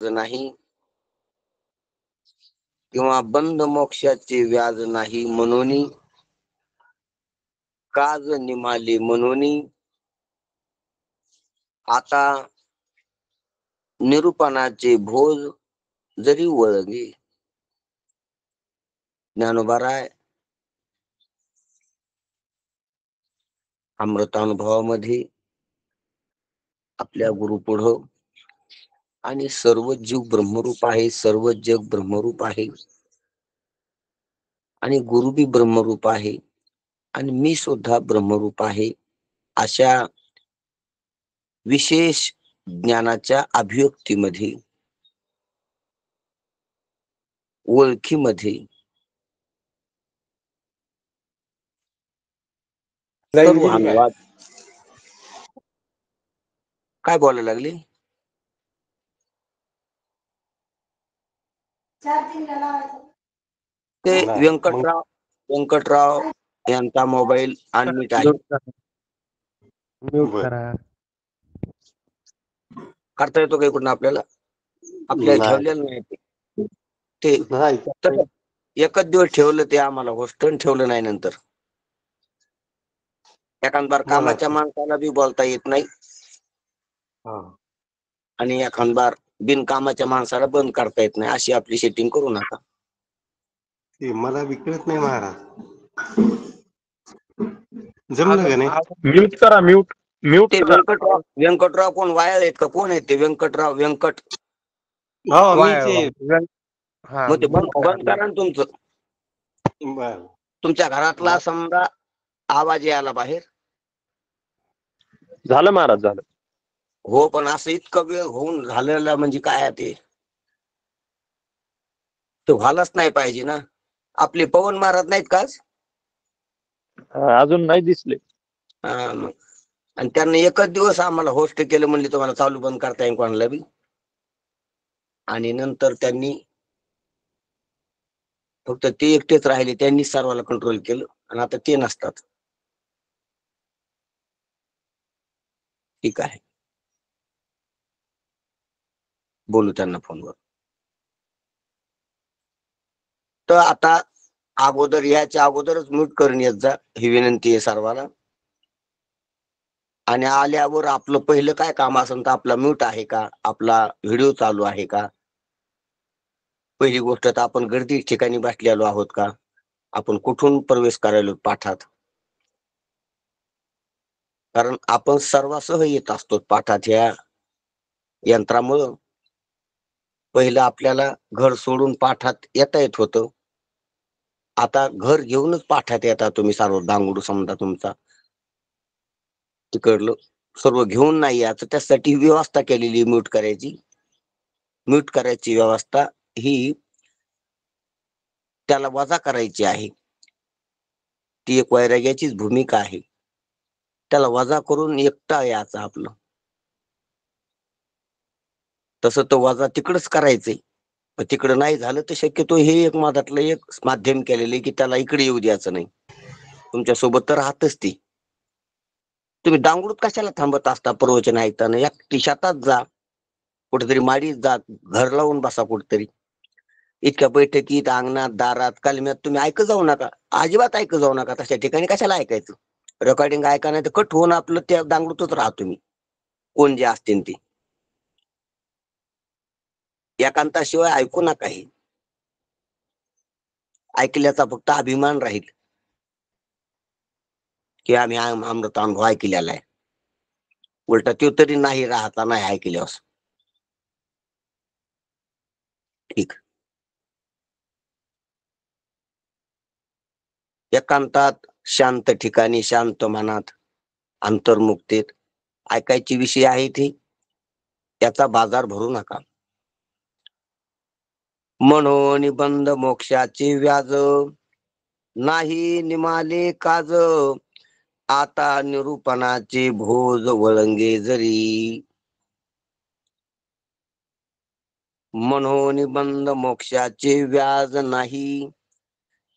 नाही किंवा बंद मोक्षाचे व्याज नाही म्हणून काज निमाले म्हणून आता निरूपणाचे भोज जरी वळगे. ज्ञानोबाराय अमृतानुभवामध्ये आपल्या गुरुपुढं आणि सर्व जीव ब्रह्मरूप आहे, सर्व जग ब्रह्मरूप आहे आणि गुरु बी ब्रह्मरूप आहे आणि मी सुद्धा ब्रह्मरूप आहे, अशा विशेष ज्ञानाच्या अभिव्यक्तीमध्ये, ओळखीमध्ये सर्व अनुवाद काय बोलायला लागले. ते व्यंकटराव यांचा मोबाईल अनम्यूट आहे. करता येतो का इकडून आपल्याला? आपल्याला ठेवलेलं नाही ते एकच दिवस ठेवलं, ते आम्हाला होस्टन ठेवलं नाही. नंतर एखाद बार कामाच्या माणसाला बी बोलता येत नाही आणि एखाद बार बिनकामाच्या माणसाला बंद करता येत नाही. अशी आपली सेटिंग करू नका. ते मला बी कळत नाही महाराज. जमलं का नाही? म्यूट करा, म्यूट ते व्यंकटराव कोण वाया आहेत का? कोण आहेत ते व्यंकटराव? व्यंकट मग ते बंद करा ना तुमचं. तुमच्या घरातला समजा आवाज यायला बाहेर. झालं महाराज, झालं. हो, पण असं इतकं वेळ होऊन झालेला म्हणजे काय ते व्हायलाच नाही पाहिजे ना. आपले पवन महाराज नाहीत का आज? अजून नाही दिसले. मग आणि त्यांनी एकच दिवस आम्हाला होस्ट केलं, म्हणले तुम्हाला चालू बंद करता येईल कोणाला बी. आणि नंतर त्यांनी फक्त ते एकटेच राहिले, त्यांनी सर्वांना कंट्रोल केलं आणि आता ते नसतात. ठीक आहे, बोलू त्यांना फोनवर. तर आता अगोदर याच्या अगोदरच म्यूट करून येत जा, ही विनंती आहे सर्वांना. आणि आल्यावर आपलं पहिलं काय काम असेल तर आपला म्यूट आहे का, आपला व्हिडिओ चालू आहे का, पहिली गोष्ट तर आपण गर्दी ठिकाणी बसलेलो आहोत का, आपण कुठून प्रवेश करायलो पाठात. कारण आपण सर्वांसह येत असतो पाठात. ह्या यंत्रामुळं पहिलं आपल्याला घर सोडून पाठात येता येत होतं. आता घर घेऊनच पाठात येता तुम्ही सर्व. दांगडू समजा तुमचा तिकडलं सर्व घेऊन नाही याचं, त्यासाठी व्यवस्था केलेली म्यूट करायची. म्यूट करायची व्यवस्था ही त्याला वजा करायची आहे. ती एक वैराग्याचीच भूमिका आहे. त्याला वजा करून एकटा याचं आपलं. तसं तो वजा तिकडच करायचंय. पण तिकडं नाही झालं तर शक्यतो हे एक मधातलं एक माध्यम केलेलं की त्याला इकडे येऊ द्यायचं नाही. तुमच्या सोबत तर राहतच ती. तुम्ही डांगडूत कशाला थांबत असता प्रवचन ऐकताना? एकटी शेतात जा, कुठेतरी माडीत जा, घर लावून बसा कुठेतरी. इतक्या बैठकीत, अंगणात, दारात, कलम्यात तुम्ही ऐकत जाऊ नका. अजिबात ऐकत जाऊ नका. तशा ठिकाणी कशाला ऐकायचं? रेकॉर्डिंग ऐका, नाही तर कट होऊन आपलं त्या दांगडूतच राहा तुम्ही, कोण जे असतील ते. एकांताशिवाय ऐकू नका. हे ऐकल्याचा फक्त अभिमान राहील की आम्ही अमृत अनुभव ऐकलेला आहे. उलटा तो तरी नाही राहता नाही ऐकल्यावर. ठीक. एकांतात, शांत ठिकाणी, शांत मनात, अंतर्मुक्तीत ऐकायची विषय आहे ती. त्याचा बाजार भरू नका. म्हणून बंद मोक्षाचे व्याज नाही निमाले काज, आता निरूपणाचे भोज वळंगे जरी. म्हणून बंद मोक्षाचे व्याज नाही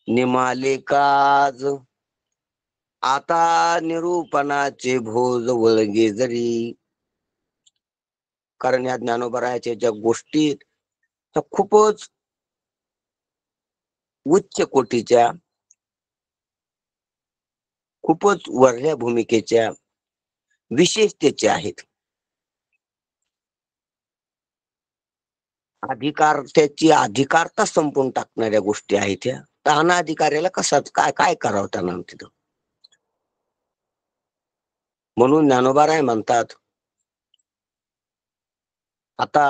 निमाले काज, आता निरूपणाचे भोज वळगे जरी. कारण या ज्ञानोबरायाच्या ज्या गोष्टी आहेत, त्या खूपच उच्च कोटीच्या, खूपच वरल्या भूमिकेच्या, विशेषतेच्या आहेत. त्याची अधिकारता संपवून टाकणाऱ्या गोष्टी आहेत ह्या. तर अनाधिकाऱ्याला कसाच काय काय करावं त्यांना तिथं. म्हणून ज्ञानोबाराय म्हणतात, आता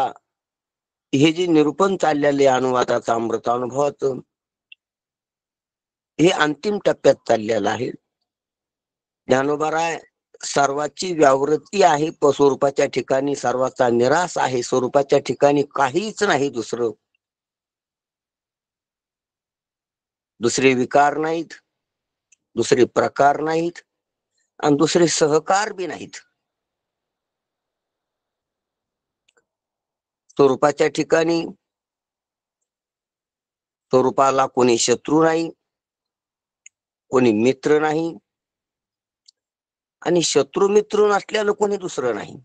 हे जे निरूपण चाललेले अनुवादाचं अमृतानुभवाचं, हे अंतिम टप्प्यात चाललेलं आहे. ज्ञानोबाराय सर्वाची व्यावृत्ती आहे, स्वरूपाच्या ठिकाणी सर्वाचा निराश आहे, स्वरूपाच्या ठिकाणी काहीच नाही दुसरं. दुसरे विकार नाहीत, दुसरे प्रकार नाहीत, आणि दुसरे सहकार बी नाहीत. स्वरूपाच्या ठिकाणी स्वरूपाला कोणी शत्रू नाही, कोणी मित्र नाही, आणि शत्रू मित्र नसल्यानं कोणी दुसरं नाही,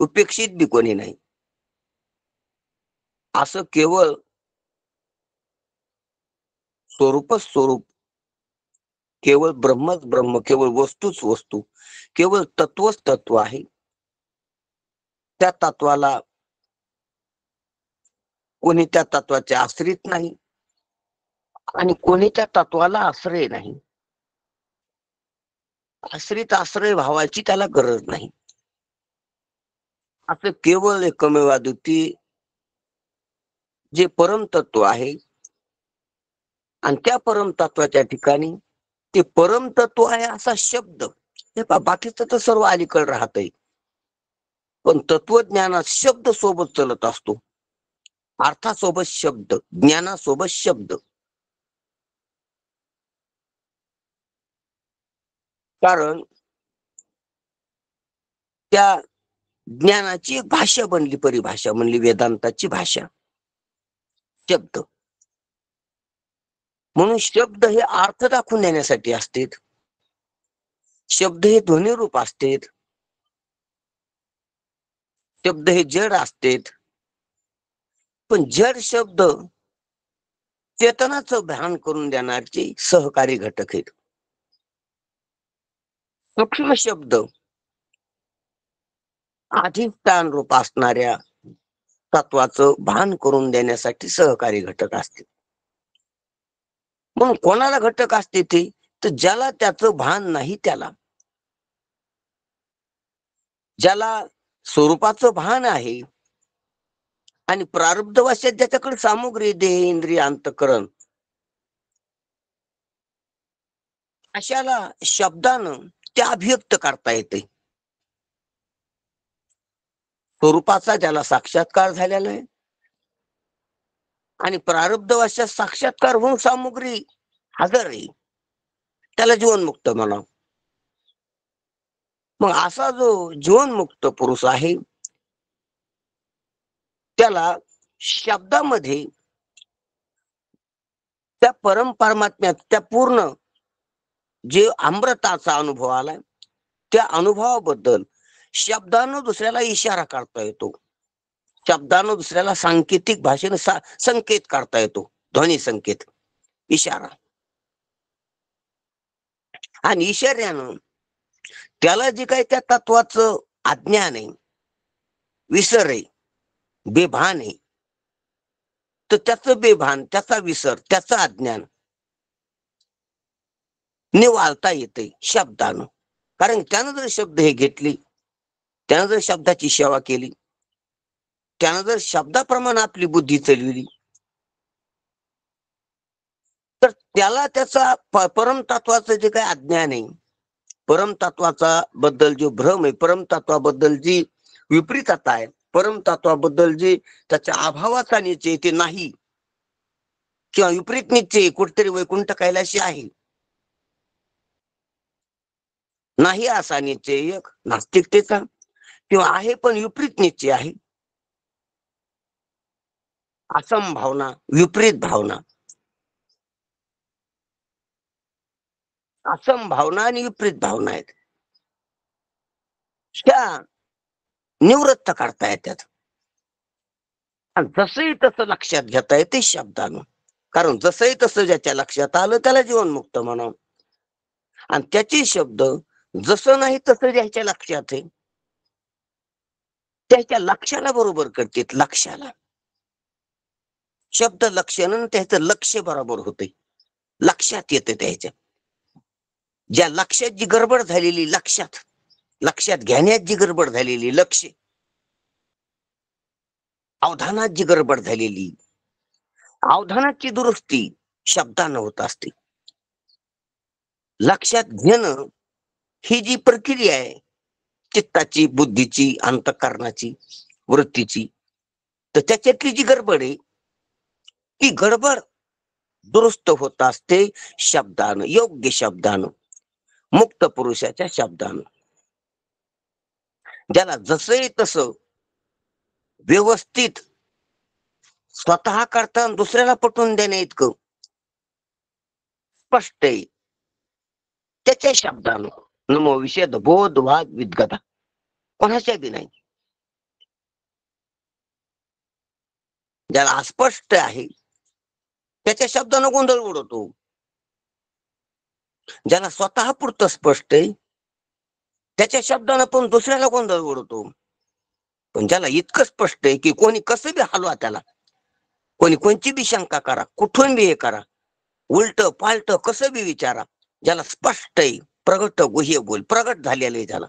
उपेक्षित बी कोणी नाही. असं केवळ स्वरूपच स्वरूप, केवळ ब्रह्मच ब्रह्म, केवळ वस्तूच वस्तू, केवळ तत्वच तत्व आहे. त्या तत्वाला कोणी त्या तत्वाचे आश्रित नाही, आणि कोणी त्या तत्वाला आश्रय नाही. आश्रित आश्रय भावाची त्याला गरज नाही. असं केवळ एकमेव अद्वितीय जे परम तत्व आहे, आणि त्या परम तत्वाच्या ठिकाणी ते परम तत्व आहे असा शब्द, हे बाकीचं तर सर्व अलीकड राहतंय, पण तत्वज्ञानात शब्द सोबत चलत असतो. अर्थासोबत शब्द, ज्ञानासोबत शब्द. कारण त्या ज्ञानाची एक भाषा बनली, परिभाषा बनली, वेदांताची भाषा शब्द. म्हणून शब्द हे अर्थ दाखवून देण्यासाठी असते. शब्द हे ध्वनिरूप असते, शब्द हे जड असतेत. पण जड शब्द चेतनाचं भान करून देणारे सहकारी घटक आहेत. सूक्ष्म शब्द अधिष्ठान रूप असणाऱ्या तत्वाचं भान करून देण्यासाठी सहकारी घटक असते. म्हणून कोणाला घटक असते ते, तर ज्याला त्याचं भान नाही त्याला. ज्याला स्वरूपाचं भान आहे आणि प्रारब्धवशात ज्याच्याकडे सामुग्री, देह, इंद्रिय, अंतःकरण, अशाला शब्दानं ते अभिव्यक्त करता येते. स्वरूपाचा ज्याला साक्षात्कार झालेला आहे आणि प्रारब्धवशात साक्षात्कार होऊन सामुग्री हजर आहे, त्याला जीवनमुक्त म्हणा. मग असा जो जीवनमुक्त पुरुष आहे, त्याला शब्दामध्ये त्या परम परमात्म्यात त्या पूर्ण जे अमृताचा अनुभव आलाय, त्या अनुभवाबद्दल शब्दानं दुसऱ्याला इशारा करता येतो. शब्दानं दुसऱ्याला सांकेतिक भाषेने संकेत करता येतो, ध्वनी संकेत, इशारा. आणि इशाऱ्यानं त्याला जे काही त्या तत्वाचं अज्ञान आहे, विसर आहे, बेभान आहे, तर त्याचं बेभान, त्याचा विसर, त्याचं अज्ञान निवाळता येते शब्दानं. कारण त्यानं जर शब्द हे घेतली, त्यानं जर शब्दाची सेवा केली, त्यानं जर शब्दाप्रमाणे आपली बुद्धी चालविली, तर त्याला त्याचा परमतत्वाचं जे काही अज्ञान आहे, परमतत्वाचा बद्दल जो भ्रम आहे, परमतत्वाबद्दल जी विपरीतता आहे, परमतत्वाबद्दल जे त्याच्या अभावाचा निश्चय ते नाही, किंवा विपरीत निश्चय कुठतरी वैकुंठ कैलाशी आहे नाही असा निश्चय एक नास्तिकतेचा, किंवा आहे पण विपरीत निश्चय आहे, असंभावना, विपरीत भावना, असंभावना आणि विपरीत भावना आहेत. त्या निवृत्त करता येतात. आणि जसंही तसं लक्षात घेता येते शब्दानं. कारण जसंही तसं ज्याच्या लक्षात आलं त्याला जीवनमुक्त म्हणावं. आणि त्याचे शब्द जसं नाही तसं ज्याच्या लक्षात आहे त्याच्या लक्षाला बरोबर करतात. लक्षाला शब्द लक्षण त्याचं लक्ष बरोबर होते, लक्षात येते. त्याच्या ज्या लक्षात जी गडबड झालेली, लक्षात घेण्यात जी गडबड झालेली, लक्ष अवधानात जी गडबड झालेली, अवधानाची दुरुस्ती शब्दानं होत असते. लक्षात घेणं ही जी प्रक्रिया आहे चित्ताची, बुद्धीची, अंतःकरणाची, वृत्तीची, तर त्याच्यातली जी गडबड आहे ती गडबड दुरुस्त होत असते शब्दानं, योग्य शब्दानं, मुक्त पुरुषाच्या शब्दानं. ज्याला जसंही तसं व्यवस्थित स्वतः करता दुसऱ्याला पटवून देण्या इतकं स्पष्ट आहे त्याच्या शब्दानं. नमो विषेद बोध वाद विद्गता कोणाच्या बी नाही. ज्याला अस्पष्ट आहे त्याच्या शब्दानं गोंधळ उडवतो. ज्याला स्वतः पुरतं स्पष्ट आहे त्याच्या शब्दानं पण दुसऱ्याला गोंधळ उडवतो. पण ज्याला इतकं स्पष्ट आहे की कोणी कसं बी हलवा त्याला, कोणी कोणची बी शंका करा, कुठून बी हे करा, उलट पालट कसं बी विचारा, ज्याला स्पष्ट आहे, प्रगट गुह्य बोल प्रगट झालेलं आहे, त्याला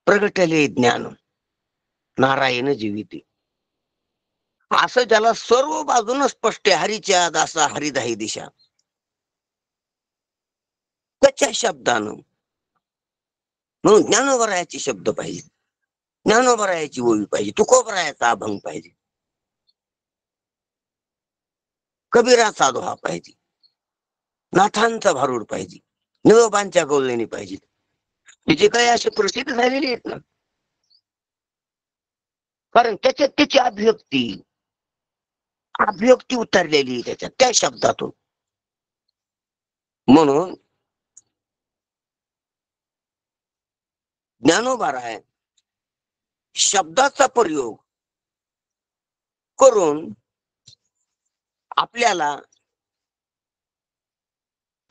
प्रगटले ज्ञान नारायण जीविते, असं ज्याला सर्व बाजून स्पष्ट आहे. हरीच्या दासा हरिदाही दिशा, त्याच्या शब्दानं. म्हणून ज्ञानोबरायाचे शब्द पाहिजे, ज्ञानोबरायाची ओवी पाहिजे, तुकोबरायाचा अभंग पाहिजे, कबीराचा दोहा पाहिजे, नाथांचा भारूड पाहिजे, निळोबांच्या गवळणी पाहिजे. हे जे काही असे प्रसिद्ध झालेले आहेत ना, कारण त्याच्यात त्याची अभिव्यक्ती उतरलेली आहे त्याच्यात, त्या शब्दातून. म्हणून ज्ञानोबराय शब्दाचा प्रयोग करून आपल्याला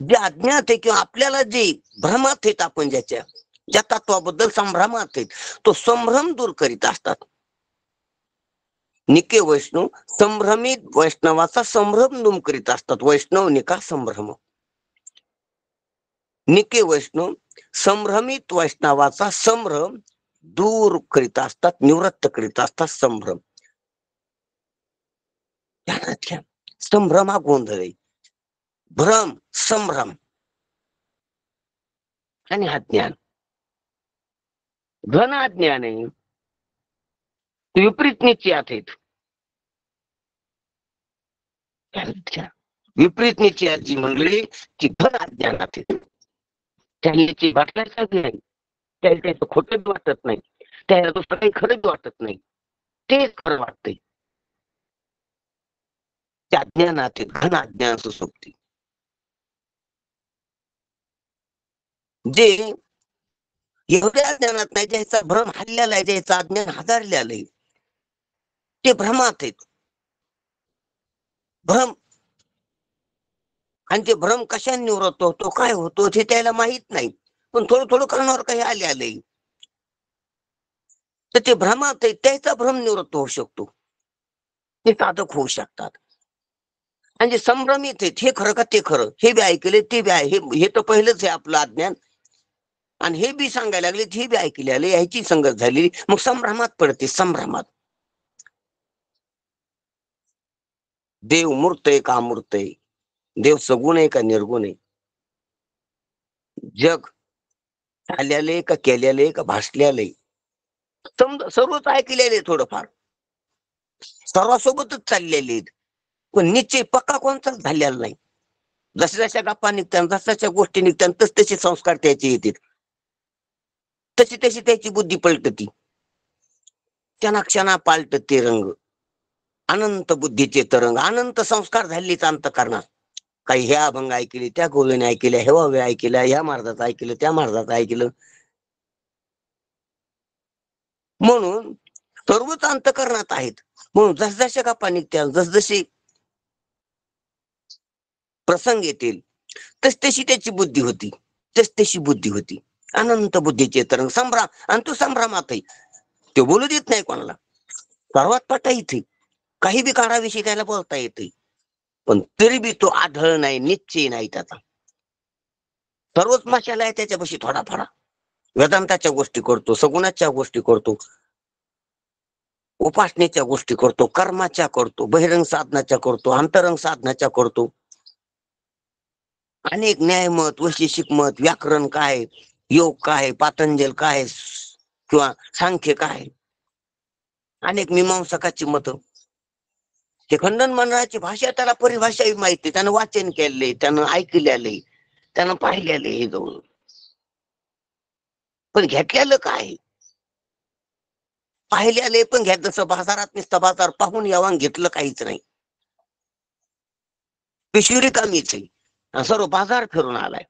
जे अज्ञात आहे किंवा आपल्याला जे भ्रमात आहेत, आपण ज्या तत्वाबद्दल संभ्रमात आहेत, तो संभ्रम दूर करीत असतात. निके वैष्णव संभ्रमित वैष्णवाचा संभ्रम दूर करीत असतात. वैष्णव निका संभ्रम, निके वैष्णव संभ्रमित वैष्णवाचा संभ्रम दूर करीत असतात, निवृत्त करीत असतात संभ्रम. संभ्रम हा गोंधळ आहे, भ्रम संभ्रम आणि अज्ञान. घन अज्ञान आहे, विपरीत निश्चयात आहेत. विपरीत निश्चयाची मंडळी ती घन अज्ञानात आहेत. त्याची वाटण्यासारखी नाही, त्याला त्याचं खोटं वाटत नाही, त्याला दुसरं काही खरंच वाटत नाही, तेच खरं वाटतंय. त्या अज्ञानात घन अज्ञान सुसुप्ती, जे एवढ्या अज्ञानात नाही, ज्याचा भ्रम हल्लेला आहे, ज्याचा अज्ञान हादरलेलं आहे, ते भ्रमात आहेत. भ्रम, आणि ते भ्रम कशाने निवृत्त होतो, काय होतो ते त्याला माहित नाही, पण थोडं थोडं कानावर काही आले तर ते भ्रमात आहे, त्याचा भ्रम निवृत्त होऊ शकतो, ते साधक होऊ शकतात. आणि जे संभ्रमित आहेत, हे खरं का ते खरं, हे बी ऐकले ते बी हे तर पहिलंच आहे आपलं अज्ञान, आणि हे बी सांगायला लागले, हे बी ऐकले आले, याची संगत झाली, मग संभ्रमात पडते. संभ्रमात देव मूर्त आहे का अमूर्त आहे, देव सगुण आहे का निर्गुण आहे, जग चाललेले का केलेले का भासलेले, सर्वच ऐकलेले, थोडंफार सर्वांसोबतच चाललेले, पण निश्चय पक्का कोणताच झालेला नाही. जशा जशा गप्पा निघतात, जशाच्या गोष्टी निघतात, तस तसे संस्कार त्याचे येतात, तशी तशी त्याची बुद्धी पलटती, क्षणा क्षणा पालटत ते रंग, अनंत बुद्धीचे तरंग, अनंत संस्कार झालेच अंतःकरणात. काही ह्या अभंग ऐकले, त्या गोळीने ऐकल्या, हे वावे ऐकल्या, ह्या महाराजाचं ऐकलं, त्या महाराजाचं ऐकलं, म्हणून सर्वच अंतःकरणात आहेत. म्हणून जसजशा गप्पा निघतील, जसजसे प्रसंग येतील, तशी त्याची बुद्धी होती, तशी बुद्धी होती. अनंत बुद्धीचे तरंग संभ्रम, आणि तो संभ्रमात आहे. तो बोलू देत नाही कोणाला. सर्वात पटा इथे काही बी काळाविषयी त्याला बोलता येते, पण तरी बी तो आढळ नाही, निश्चय नाही त्याचा. सर्वच माशाला आहे त्याच्यापाशी थोडाफार. वेदांताच्या गोष्टी करतो, सगुणाच्या गोष्टी करतो, उपासनेच्या गोष्टी करतो, कर्माच्या करतो, बहिरंग साधनाच्या करतो, अंतरंग साधनाच्या करतो. अनेक न्यायमत, वैशेषिक मत, व्याकरण काय, योग काय, पातंजल काय, किंवा सांख्य काय, अनेक मीमांसकाची मत. ते खंडन मंडळाची भाषा त्याला परिभाषा माहिती, त्यानं वाचन केले, त्यानं ऐकलेले, त्यानं पाहिलेले हे जवळ. पण घेतलेलं काय, पाहिलेले पण घ्या. जसं बाजारात नुसतं बाजार पाहून यावं, घेतलं काहीच नाही. पिशवी रिकामीच आहे, सर्व बाजार फिरून आलाय.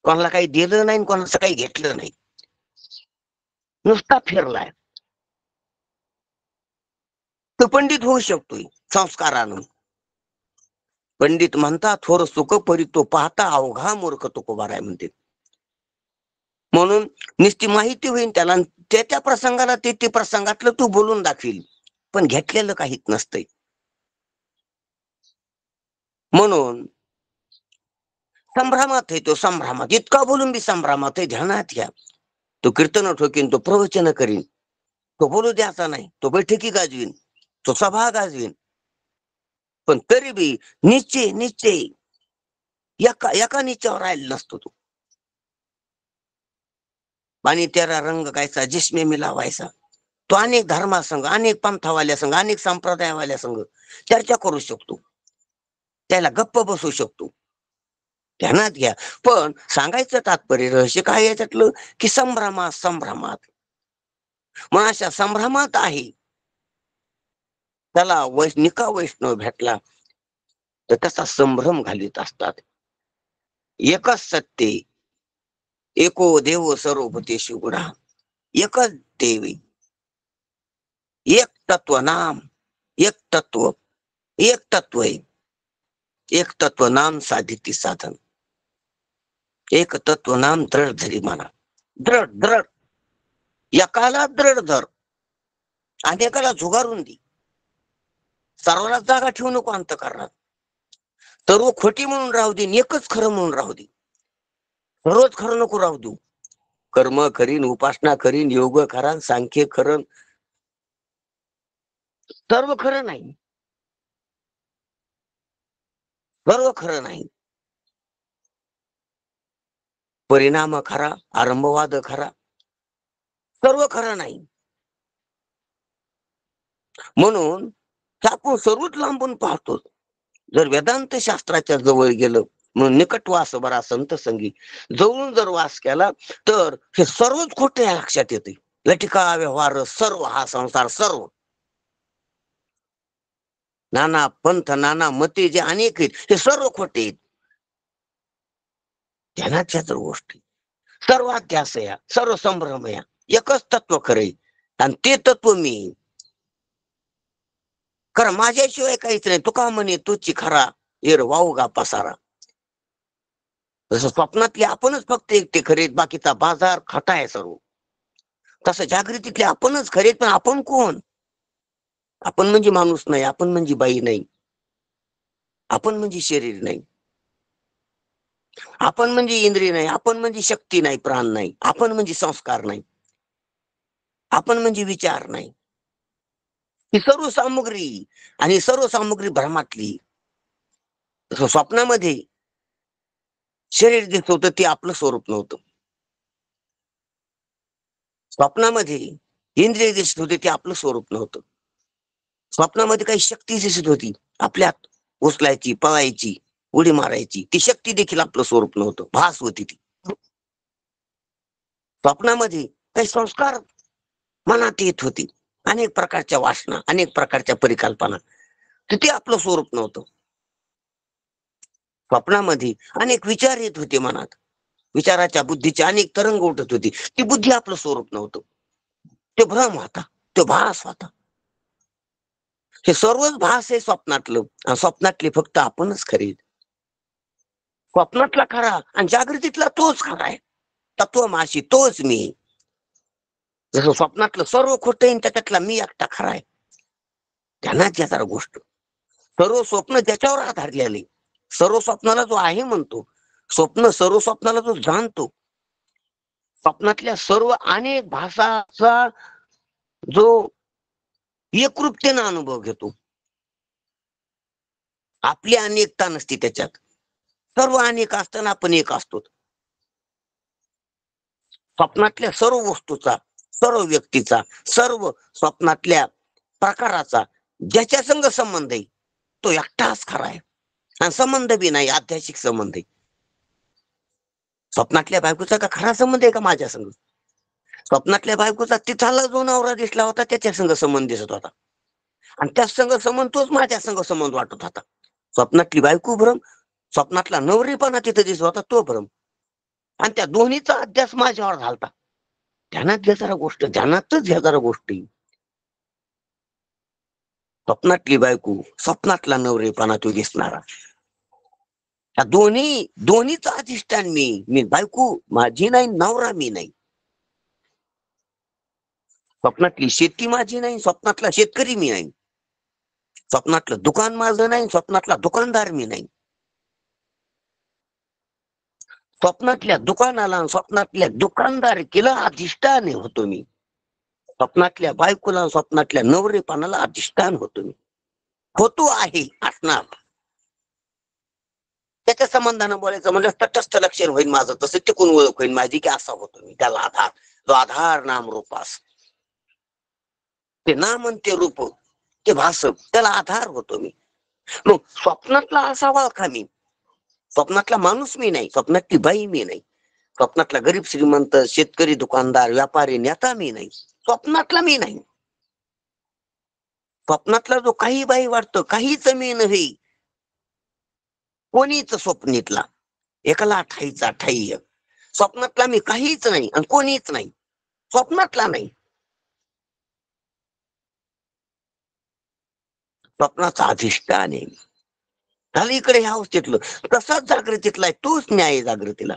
कोणाला काही दिलं नाही, कोणाचं काही घेतलं नाही, नुसता फिरलाय. तो पंडित होऊ शकतोय संस्कारानं. पंडित म्हणतात थोर सुख परी तो पाहता अवघा मूर्ख तुकोबाराय म्हणते. म्हणून नुसती माहिती होईल त्याला, त्या प्रसंगाला ते प्रसंगातलं तू बोलून दाखवील, पण घेतलेलं काहीच नसतंय. म्हणून संभ्रमात आहे तो, संभ्रमात. इतका बोलून बी संभ्रमात आहे. ध्यानात घ्या. तो कीर्तन ठोकीन, तो प्रवचन करीन, तो बोलू द्यायचा नाही, तो बैठकी गाजवीन, तो सभा गाजवीन, पण तरी बी निश्चय निश्चय एका निश्चयावर राहिला नसतो तो. आणि त्याला रंग गायचा, जिस्मे मिलावायचा. तो अनेक धर्मासंघ, अनेक पंथावाल्या संघ, अनेक संप्रदायावाल्या संघ चर्चा करू शकतो, त्याला गप्प बसू शकतो. ध्यानात घ्या. पण सांगायचं तात्पर्य रहस्य काय याच्यातलं, की संभ्रमात संभ्रमात. मग अशा संभ्रमात आहे त्याला निका वैष्णव भेटला तर त्याचा संभ्रम घालीत असतात. एकच सत्य, एको देव सर्वभूतेषु गुणा. एकच देवी, एक तत्व नाम, एक तत्व, एक तत्व आहे. एक तत्व नाम साधिती साधन, एक तत्व नाम दृढ धरी म्हणा. दृढ दृढ, एकाला दृढ धर, अनेकाला झुगारून दे. सर्वांना जागा ठेवू नको अंतःकरणात. सर्व खोटी म्हणून राहू दे, एकच खरं म्हणून राहू दे. सर्वच खरं नको राहू देऊ. कर्म करीन, उपासना करीन, योग खरा, सांख्य खरं, सर्व खरं नाही, सर्व खरं नाही. परिणाम खरा, आरंभवाद खरा, सर्व खरं नाही. म्हणून आपण सर्वच लांबून पाहतो. जर वेदांत शास्त्राच्या जवळ गेलं, म्हणून निकट वास बरा संत संगी, जवळून जर वास केला तर हे सर्वच खोटे लक्षात येते. लटिका व्यवहार सर्व, हा संसार सर्व, नाना पंथ, नाना मते जे अनेक आहेत, हे सर्व खोटे आहेत. ध्यानाच्या जर गोष्टी सर्वात ध्यास या, सर्व संभ्रम या, एकच तत्व खरे, आणि ते तत्व मी. कारण माझ्याशिवाय काहीच नाही. तुका म्हणे तुची खरा, एरवा वाऊगा पसारा. जसं स्वप्नातले आपणच फक्त एकटे खरेत, बाकीचा बाजार खटा आहे सर्व, तसं जागृतीतले आपणच खरेत. पण आपण कोण? आपण म्हणजे माणूस नाही, आपण म्हणजे बाई नाही, आपण म्हणजे शरीर नाही, आपण म्हणजे इंद्रिय नाही, आपण म्हणजे शक्ती नाही, प्राण नाही, आपण म्हणजे संस्कार नाही, आपण म्हणजे विचार नाही. ही सर्व सामुग्री, आणि सर्व सामुग्री भ्रमातली. स्वप्नामध्ये शरीर दिसत होतं, ते आपलं स्वरूप नव्हतं. स्वप्नामध्ये इंद्रिय दिसत होते, ते आपलं स्वरूप नव्हतं. स्वप्नामध्ये काही शक्ती दिसत होती आपल्यात, उचलायची, पळायची, उडी मारायची, ती शक्ती देखील आपलं स्वरूप नव्हतं, भास होती ती. स्वप्नामध्ये काही संस्कार मनात येत होती, अनेक प्रकारच्या वासना, अनेक प्रकारच्या परिकल्पना, तर ते आपलं स्वरूप नव्हतं. स्वप्नामध्ये अनेक विचार येत होते मनात, विचाराच्या बुद्धीचे अनेक तरंग उठत होती, ती बुद्धी आपलं स्वरूप नव्हतं. ते भ्रम होता, तो भास होता. हे सर्वच भास आहे स्वप्नातलं, आणि स्वप्नातली फक्त आपणच खरी. स्वप्नातला खरा आणि जागृतीतला तोच खरा आहे. तत्वमाशी तोच मी. जसं स्वप्नातलं सर्व खोटं आहे, त्याच्यातला मी एकटा खरा आहे. ध्यानात घ्या जरा गोष्ट. सर्व स्वप्न ज्याच्यावर आधारलेले, सर्व स्वप्नाला जो आहे म्हणतो, स्वप्न सर्व स्वप्नाला जो जाणतो, स्वप्नातल्या सर्व अनेक भाषाचा जो एकरूपतेनं अनुभव घेतो, आपली अनेकता नसती त्याच्यात. सर्व अनेक असताना आपण एक असतो. स्वप्नातल्या सर्व वस्तूचा, सर्व व्यक्तीचा, सर्व स्वप्नातल्या प्रकाराचा ज्याच्या संग संबंध आहे तो एकटाच खरा आहे. आणि संबंध बी नाही, आध्यात्मिक संबंध आहे. स्वप्नातल्या बायकोचा का खरा संबंध आहे का माझ्या संग? स्वप्नातल्या बायकोचा तिथाला जो नवरा दिसला होता त्याच्या संग संबंध दिसत होता, आणि त्या संग संबंध तोच माझ्या संग संबंध वाटत होता. स्वप्नातली बायको भ्रम, स्वप्नातला नवरीपणा तिथे दिसत होता तो भ्रम, आणि त्या दोन्हीचा अध्यास माझ्यावर झालता. ध्यानात घ्या जरा गोष्ट, ध्यानातच घ्या जरा गोष्टी. स्वप्नातली बायको, स्वप्नातला नवरीपणा तो दिसणारा, या दोन्हीचा अधिष्ठान मी बायको माझी नाही, नवरा मी नाही. स्वप्नातली शेती माझी नाही, स्वप्नातला शेतकरी मी नाही. स्वप्नातलं दुकान माझं नाही, स्वप्नातला दुकानदार मी नाही. स्वप्नातल्या दुकानाला, स्वप्नातल्या दुकानदारकीला अधिष्ठान होतो मी. स्वप्नातल्या बायकोला, स्वप्नातल्या नवरेपणाला अधिष्ठान होतो मी. होतो आहे, असणार. त्याच्या संबंधानं बोलायचं म्हणजे तटस्थ लक्षण होईल माझं, तसं टिकून ओळख होईल माझी की असा होतो मी. त्याला आधार, जो आधार नाम रूपास, ते नाम आणि ते रूप, ते भास, त्याला आधार होतो मी. मग स्वप्नातला असा ओळखा मी. स्वप्नातला माणूस मी नाही, स्वप्नातली बाई मी नाही, स्वप्नातला गरीब श्रीमंत शेतकरी दुकानदार व्यापारी नेता मी नाही. स्वप्नातला मी नाही. स्वप्नातला जो काही बाई वाटतो, काहीच मी नव्हे. कोणीच स्वप्नीतला एकाला ठाईचा ठाई. स्वप्नातला मी काहीच नाही आणि कोणीच नाही. स्वप्नातला नाही, स्वप्नाचा अधिष्ठान आहे. झालं इकडे ह्या अवस्थेतलं. तसाच जागृतीतला आहे, तोच न्याय जागृतीला.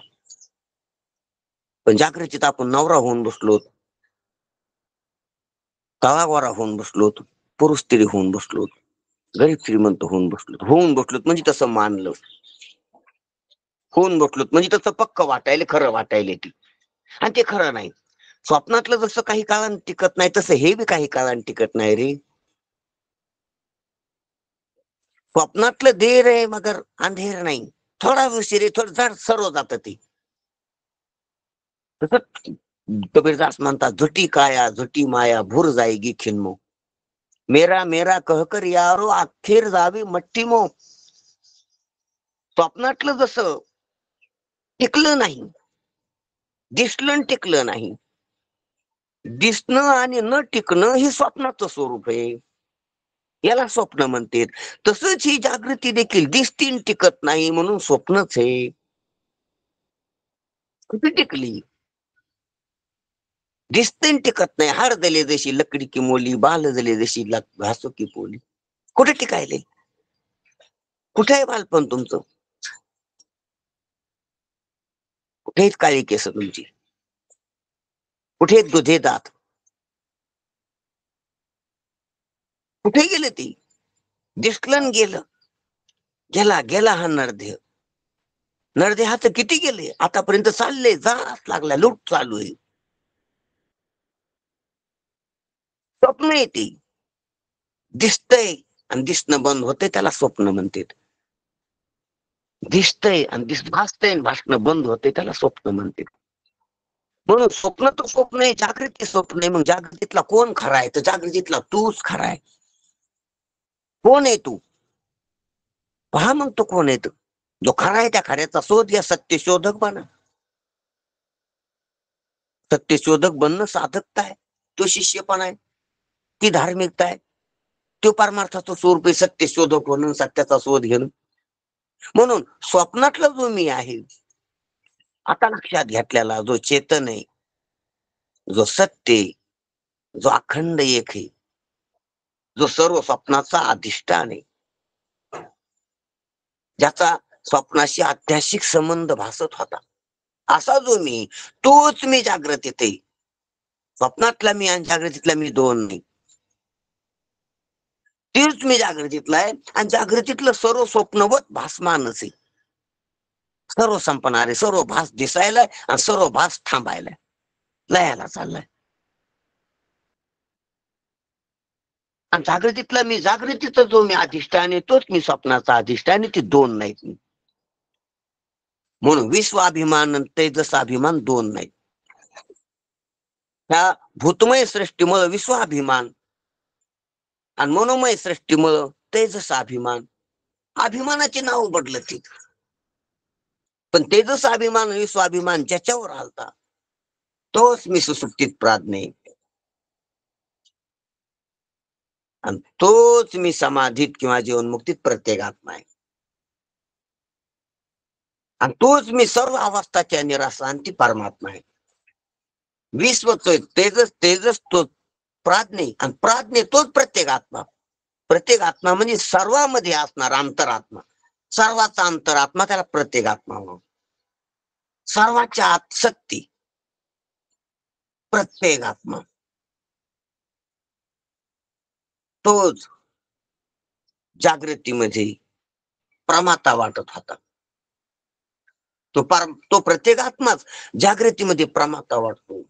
पण जागृतीत आपण नवरा होऊन बसलोत, तळावारा होऊन बसलोत, पुरुष स्त्री होऊन बसलोत, गरीब श्रीमंत होऊन बसलोत म्हणजे तसं मानलं, होऊन बसलोत म्हणजे तसं पक्क वाटायला, खरं वाटायला ती, आणि ते खरं नाही. स्वप्नातलं जसं काही काळानं टिकत नाही, तसं हे बी काही काळानं टिकत नाही रे. स्वप्नातलं देर आहे मगर अंधेर नाही. थोडा उशीर आहे, थोडं जड सर्व जात ती. तसं कबीरदास म्हणतात, झुटी काया झुटी माया भूर जाएगी खिन्मो, मेरा मेरा कहकर यारो अखेर जावी मट्टी मो. स्वप्नातलं जसं टिकलं नाही, दिसलं टिकलं नाही, दिसणं आणि न टिकणं हे स्वप्नाचं स्वरूप आहे, याला स्वप्न म्हणतात. तसंच ही जागृती देखील दिसतीन टिकत नाही म्हणून स्वप्नच आहे. कुठे टिकली? दिसते टिकत नाही. हाड जले जशी लकडी की मोली, बाल जले जशी घासो की पोली. कुठे टिकायले? कुठे आहे बालपण तुमचं? कुठे आहेत काळी केस तुमची? कुठे आहेत दुधे दात? कुठे गेले ती? दिसलं गेलं. गेला गेला हा नरदेह. नरदेहात किती गेले आतापर्यंत? चालले, जात लागला, लूट चालू आहे. स्वप्न येते, दिसतंय आणि दिसणं बंद होते, त्याला स्वप्न म्हणतात. दिसतंय आणि भासतंय आणि भासणं बंद होते, त्याला स्वप्न म्हणतात. म्हणून स्वप्न तो स्वप्न आहे, जागृती स्वप्न आहे. मग जागृतीतला कोण खरा आहे? तर जागृतीतला तूच खरा आहे. कोण आहे तू? पहा मग तो कोण आहे? तो जो खरा आहे त्या खऱ्याचा शोध घ्या. सत्यशोधक बना. सत्यशोधक बनणं साधकता आहे, तो शिष्यपणा आहे, ती धार्मिकता आहे, तो परमार्थाचं स्वरूप आहे. सत्यशोधक होणं, सत्याचा शोध घेणं. म्हणून स्वप्नातला जो मी आहे, आता लक्षात घेतलेला जो चेतन आहे, जो सत्य आहे, जो अखंड एक आहे, जो सर्व स्वप्नाचा अधिष्ठान आहे, ज्याचा स्वप्नाशी अत्याशिक संबंध भासत होता, असा जो मी, तोच मी जागृतीत आहे. स्वप्नातला मी आणि जागृतीतला मी दोन नाही. तेच मी जागृतीतला आहे आणि जागृतीतलं सर्व स्वप्नवत भासमानच आहे. सर्व संपणारे, सर्व भास दिसायलाय आणि सर्व भास थांबायलाय, लयाला चाललाय. आणि जागृतीतला मी, जागृतीचा जो मी अधिष्ठान आहे, तोच मी स्वप्नाचा अधिष्ठान आहे. ते दोन नाहीत. म्हणून विश्वाभिमान आणि तेजसाभिमान दोन नाहीत. ह्या भूतमय सृष्टीमुळे विश्वाभिमान आणि मनोमय सृष्टीमुळे तेजसाभिमान, अभिमानाचे नाव बदलत, पण तेजसाभिमान विश्वाभिमान ज्याच्यावर आलता तोच मी सुसुप्तीत प्राज्ञ, आणि तोच मी समाधीत किंवा जीवनमुक्तीत प्रत्येक आत्मा आहे. आणि तोच मी सर्व अवस्थाच्या निराशांती परमात्मा आहे. विश्वच तेजस, तेजस तोच प्राज्ञ, आणि प्राज्ञ तोच प्रत्येक आत्मा. प्रत्येक आत्मा म्हणजे सर्वांमध्ये असणार अंतरात्मा, सर्वाचा अंतरात्मा, त्याला प्रत्येक आत्मा म्हणून. सर्वाच्या आत शक्ती प्रत्येक आत्मा, तोच जागृतीमध्ये प्रमाता वाटत होता. तो प्रत्येक आत्माच जागृतीमध्ये प्रमाता वाटतो.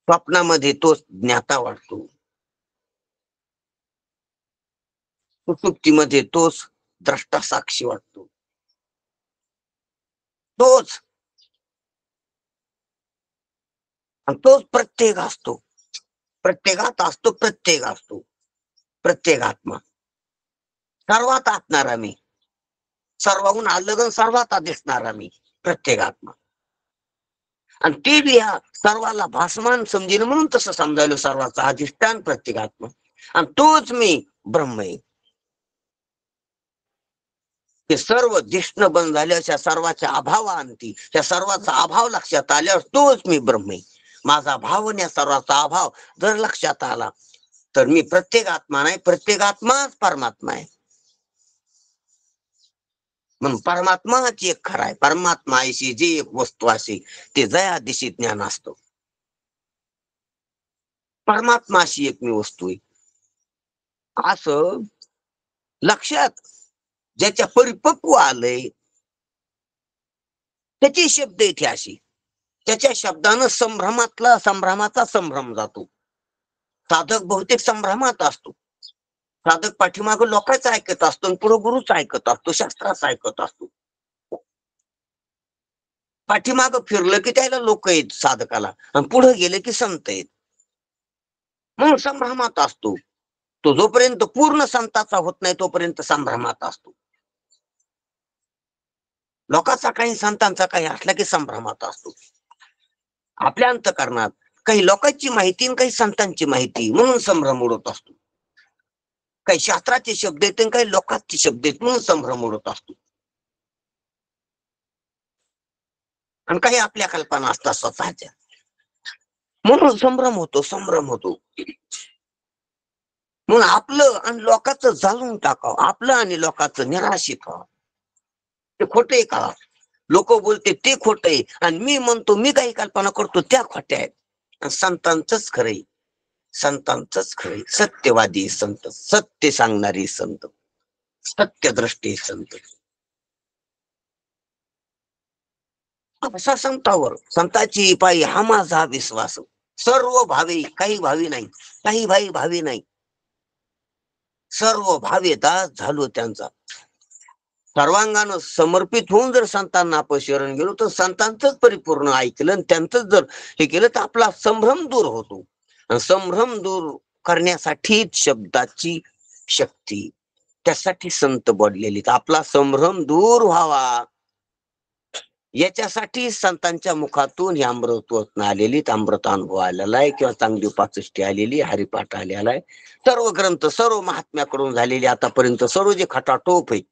स्वप्नामध्ये तोच ज्ञाता वाटतो. सुसुप्तीमध्ये तोच द्रष्टा साक्षी वाटतो. तोच, आणि तोच प्रत्येक असतो. प्रत्येकात असतो, प्रत्येक असतो. प्रत्येक आत्मा सर्वात असणारा मी, सर्वाहून अलग सर्वात दिसणारा मी, प्रत्येक आत्मा. आणि ते बी ह्या सर्वाला भासमान समजेल म्हणून तसं समजायला, सर्वाचा अधिष्ठान प्रत्येक आत्मा, आणि तोच मी ब्रह्म आहे. ते सर्व दिसणं बंद झाल्याच्या सर्वाच्या अभावांती, त्या सर्वाचा अभाव लक्षात आल्यावर तोच मी ब्रह्म आहे. माझा भाव आणि सर्वाचा अभाव जर लक्षात आला तर मी प्रत्येक आत्मा नाही, प्रत्येक आत्माच परमात्मा आहे. म्हणून परमात्माच एक खरा आहे. परमात्मा अशी जी एक वस्तू असे ते जया दिशी ज्ञान असतो. परमात्मा अशी एक मी वस्तू आहे असं लक्षात ज्याच्या परिपक्व आलंय त्याचे शब्द इथे अशी, त्याच्या शब्दानं संभ्रमाचा संभ्रम जातो. साधक बहुतेक संभ्रमात असतो. साधक पाठीमाग लोकांचं ऐकत असतो आणि पुढे गुरुच ऐकत असतो, शास्त्राचं ऐकत असतो. पाठीमाग फिरलं की त्याला लोक आहेत साधकाला, आणि पुढे गेले की संत आहेत. म्हणून संभ्रमात असतो तो. जोपर्यंत पूर्ण संताचा होत नाही तोपर्यंत संभ्रमात असतो. लोकांचा काही, संतांचा काही असला की संभ्रमात असतो. आपल्या अंतःकरणात काही लोकांची माहिती आणि काही संतांची माहिती म्हणून संभ्रम उडत असतो. काही शास्त्राचे शब्द आहेत आणि काही लोकांचे शब्द आहेत म्हणून संभ्रम उडत असतो. आणि काही आपल्या कल्पना असतात स्वतःच्या, म्हणून संभ्रम होतो, संभ्रम होतो. म्हणून आपलं आणि लोकांचं जाळून टाकावं, आपलं आणि लोकांचं निराशित व्हावं. ते खोटे का? लोक बोलते ते खोट आहे, आणि मी म्हणतो मी काही कल्पना करतो त्या खोट्या आहेत. संतांचंच खरंय, संतांचंच खरंय. सत्यवादी संत, सत्य सांगणारी संत, सत्यद्रष्टी संत, असा संतावर, संताची पायी हा माझा विश्वास. सर्व भावी, काही भावी नाही, काही भावी नाही, सर्व भावे दास झालो त्यांचा. सर्वांगानं समर्पित होऊन जर संतांना आपण शरण गेलो तर संतांचंच परिपूर्ण ऐकलं आणि त्यांचंच जर हे केलं तर आपला संभ्रम दूर होतो. आणि संभ्रम दूर करण्यासाठीच शब्दाची शक्ती, त्यासाठी संत बोललेली. आपला संभ्रम दूर व्हावा याच्यासाठी संतांच्या मुखातून ही अमृतवचन आलेली, अमृत अनुभव आलेला आहे, किंवा चांगली पाचष्टी आलेली, हरिपाठ आलेला आहे. सर्व ग्रंथ, सर्व महात्म्याकडून झालेली आतापर्यंत सर्व जे खटाटोप आहे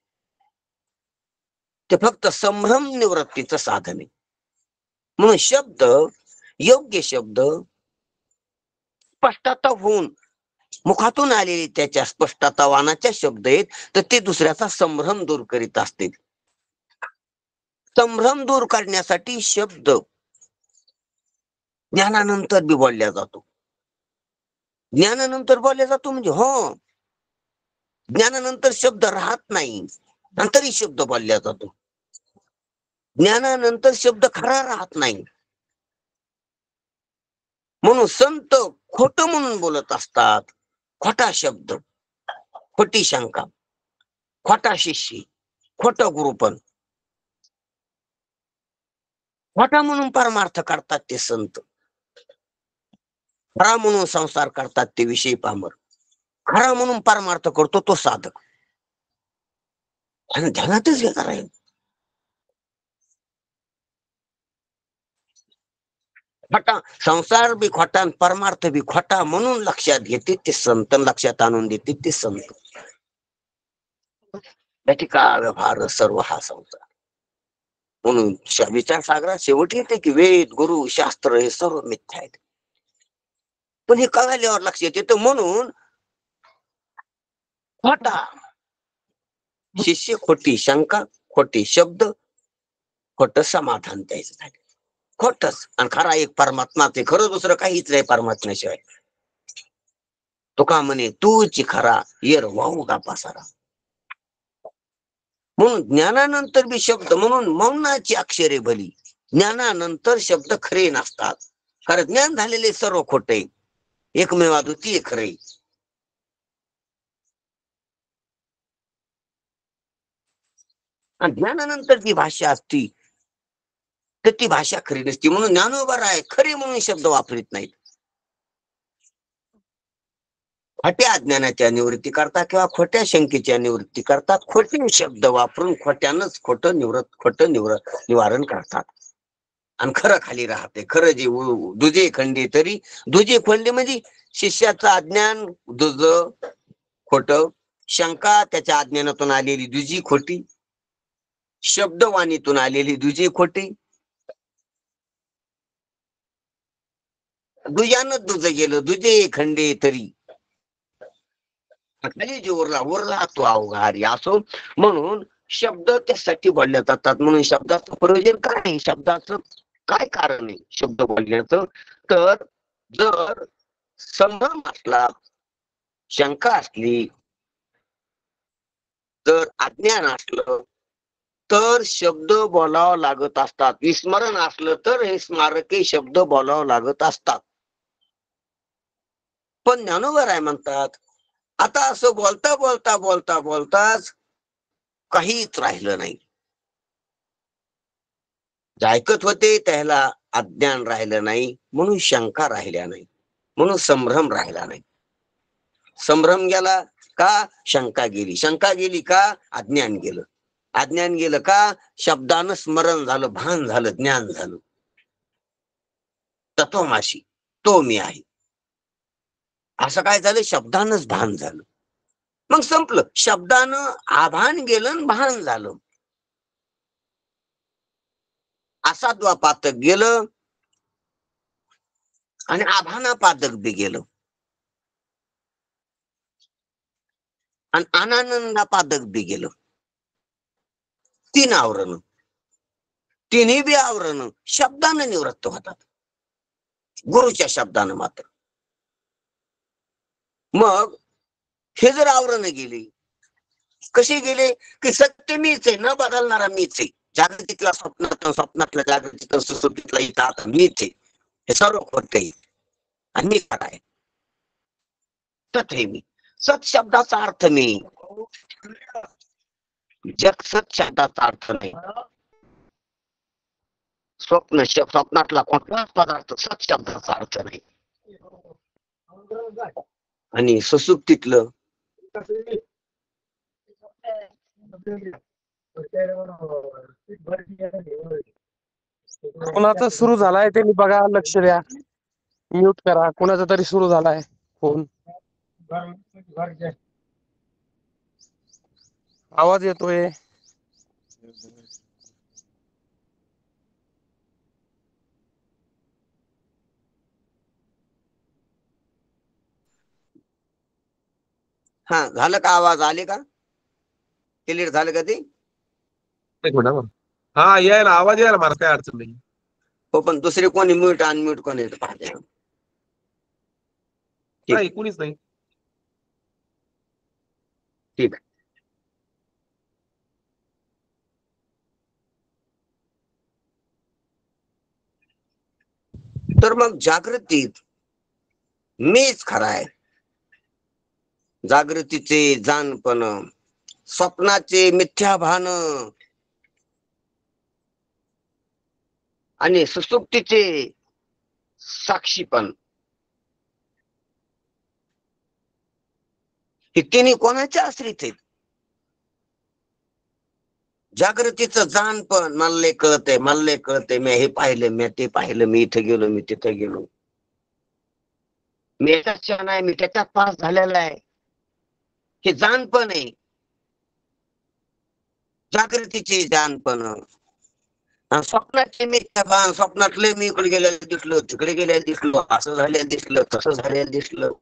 ते फक्त संभ्रम निवृत्तीचं साधन आहे. म्हणून शब्द, योग्य शब्द स्पष्टता होऊन मुखातून आलेले त्याच्या स्पष्टतावानाच्या शब्द आहेत, तर ते दुसऱ्याचा संभ्रम दूर करीत असतील. संभ्रम दूर करण्यासाठी शब्द ज्ञानानंतर बी बोलल्या जातो. ज्ञानानंतर बोलल्या जातो म्हणजे हो, ज्ञानानंतर शब्द राहत नाही आणि तरी शब्द बोलल्या जातो. ज्ञानानंतर शब्द खरा राहत नाही. म्हणून संत खोट म्हणून बोलत असतात. खोटा शब्द, खोटी शंका, खोटा शिष्य, खोट गुरुपण, खोटा म्हणून परमार्थ करतात ते संत. खरा म्हणून संसार करतात ते विषयी पामर. खरा म्हणून परमार्थ करतो तो साधक. आणि ध्यानातच घेणार आहे. खोटा संसार बी खोटा आणि परमार्थ बी खोटा म्हणून लक्षात घेते ते संत, लक्षात आणून देते ते संत. का व्यवहार सर्व हा संसार. म्हणून विचार सागरात शेवटी येते की वेद, गुरु, शास्त्र हे सर्व मिथ्या आहेत. पण हे कळल्यावर लक्षात येतं. म्हणून खोटा शिष्य, खोटी शंका, खोटे शब्द, खोट समाधान द्यायचं झालं. खोटच आणि खरा एक परमात्माच आहे. खरं दुसरं काहीच नाही परमात्म्याशिवाय. तुका म्हणे तूच खरा, येर वाहू का पासारा. म्हणून ज्ञानानंतर बी शब्द, म्हणून मौनाची अक्षरे भली. ज्ञानानंतर शब्द खरे नसतात. कारण ज्ञान झालेले सर्व खोटे, एकमेव अद्वितीय खरे. आणि ज्ञानानंतर जी भाषा असती तर ती भाषा खरी नसती. म्हणून ज्ञानोबा आहे खरे म्हणून शब्द वापरीत नाहीत. खोट्या अज्ञानाच्या निवृत्ती करता किंवा खोट्या शंकेच्या निवृत्ती करतात. खोटे शब्द वापरून खोट्यानंच खोट निवारण करतात. आणि खरं खाली राहते. खरं जे दुजे खंडे तरी दुजे खंडे म्हणजे शिष्याचं अज्ञान दुज खोट, शंका त्याच्या अज्ञानातून आलेली दुजी खोटी, शब्दवाणीतून आलेली दुजी खोटी, दुजानच दुज गेलं दुजे खंडे तरी खाली जे उरला तो अवघारी असो. म्हणून शब्द त्यासाठी बोलले जातात. म्हणून शब्दाचं प्रयोजन काय आहे, शब्दाचं काय कारण आहे शब्द बोलण्याचं. तर जर संभ्रम असला, शंका असली, जर अज्ञान असलं तर शब्द बोलावं लागत असतात. विस्मरण असलं तर हे स्मारके शब्द बोलावं लागत असतात. पण ज्ञानोबा राय म्हणतात आता असं बोलता बोलता बोलता बोलताच काहीच राहिलं नाही. जे ऐकत होते त्याला अज्ञान राहिलं नाही, म्हणून शंका राहिल्या नाही, म्हणून संभ्रम राहिला नाही. संभ्रम गेला का, शंका गेली. शंका गेली का, अज्ञान गेलं. अज्ञान गेलं का, शब्दानं स्मरण झालं, भान झालं, ज्ञान झालं. तत्वमाशी तो मी आहे असं काय झालं, शब्दानंच भान झालं. मग संपलं. शब्दानं आभान गेलं, भान झालं. असाद्वा पातक गेलं आणि आभाना पातक बी गेलं आणि अनानंदा पातक बी गेलं. तीन आवरण, तिन्ही बी आवरण शब्दानं निवृत्त होतात, गुरुच्या शब्दानं मात्र. मग हे जर आवरण गेली, कशी गेले की सत्य मीच आहे, न बदलणारा मीच आहे. जागृतीतला स्वप्नातला जागृतीतला सुसुप्तीतला इथं आता मीच आहे. हे सर्व खोट आहे आणि मी खरा आहे. सत हे मी. सत शब्दाचा अर्थ मी. जग सत शब्दाचा अर्थ नाही. स्वप्नातला कोणताच पदार्थ सत शब्दाचा अर्थ नाही. आणि सुसुप्तीतलं कोणाचा सुरू झालाय त्यांनी बघा, लक्ष द्या, म्यूट करा. कोणाचा तरी सुरू झालाय फोन, आवाज येतोय. हा झालं का? आवाज आले का? क्लिअर झालं का ते? एक मिनिट हा. हा यायला आवाज यायला मला काय अडचण नाही. हो, पण दुसरे कोणी म्यूट अनम्यूट कोणी पाहते. ठीक. नाही कुणीच नाही. ठीक. तर मग जागृतीत मीच खरा आहे. जागृतीचे जाणपण, स्वप्नाचे मिथ्या भान आणि सुसुप्तीचे साक्षीपण, हे तिन्ही कोणाच्या आश्रित आहेत? जागृतीचं जाणपण, मला लय कळतंय, मला लय कळतंय, मी हे पाहिलं, मी ते पाहिलं, मी इथं गेलो, मी तिथं गेलो, मी याच्यात छान आहे, मी त्याच्यात पास झालेला आहे, हे जाणपण आहे. जागृतीचे जाणपण. स्वप्नाचे मिथ्या भान, स्वप्नातले मी इकडे गेलेलं दिसलो, तिकडे गेलेलं दिसलो, असं झालेलं दिसलं, तसं झालेलं दिसलं,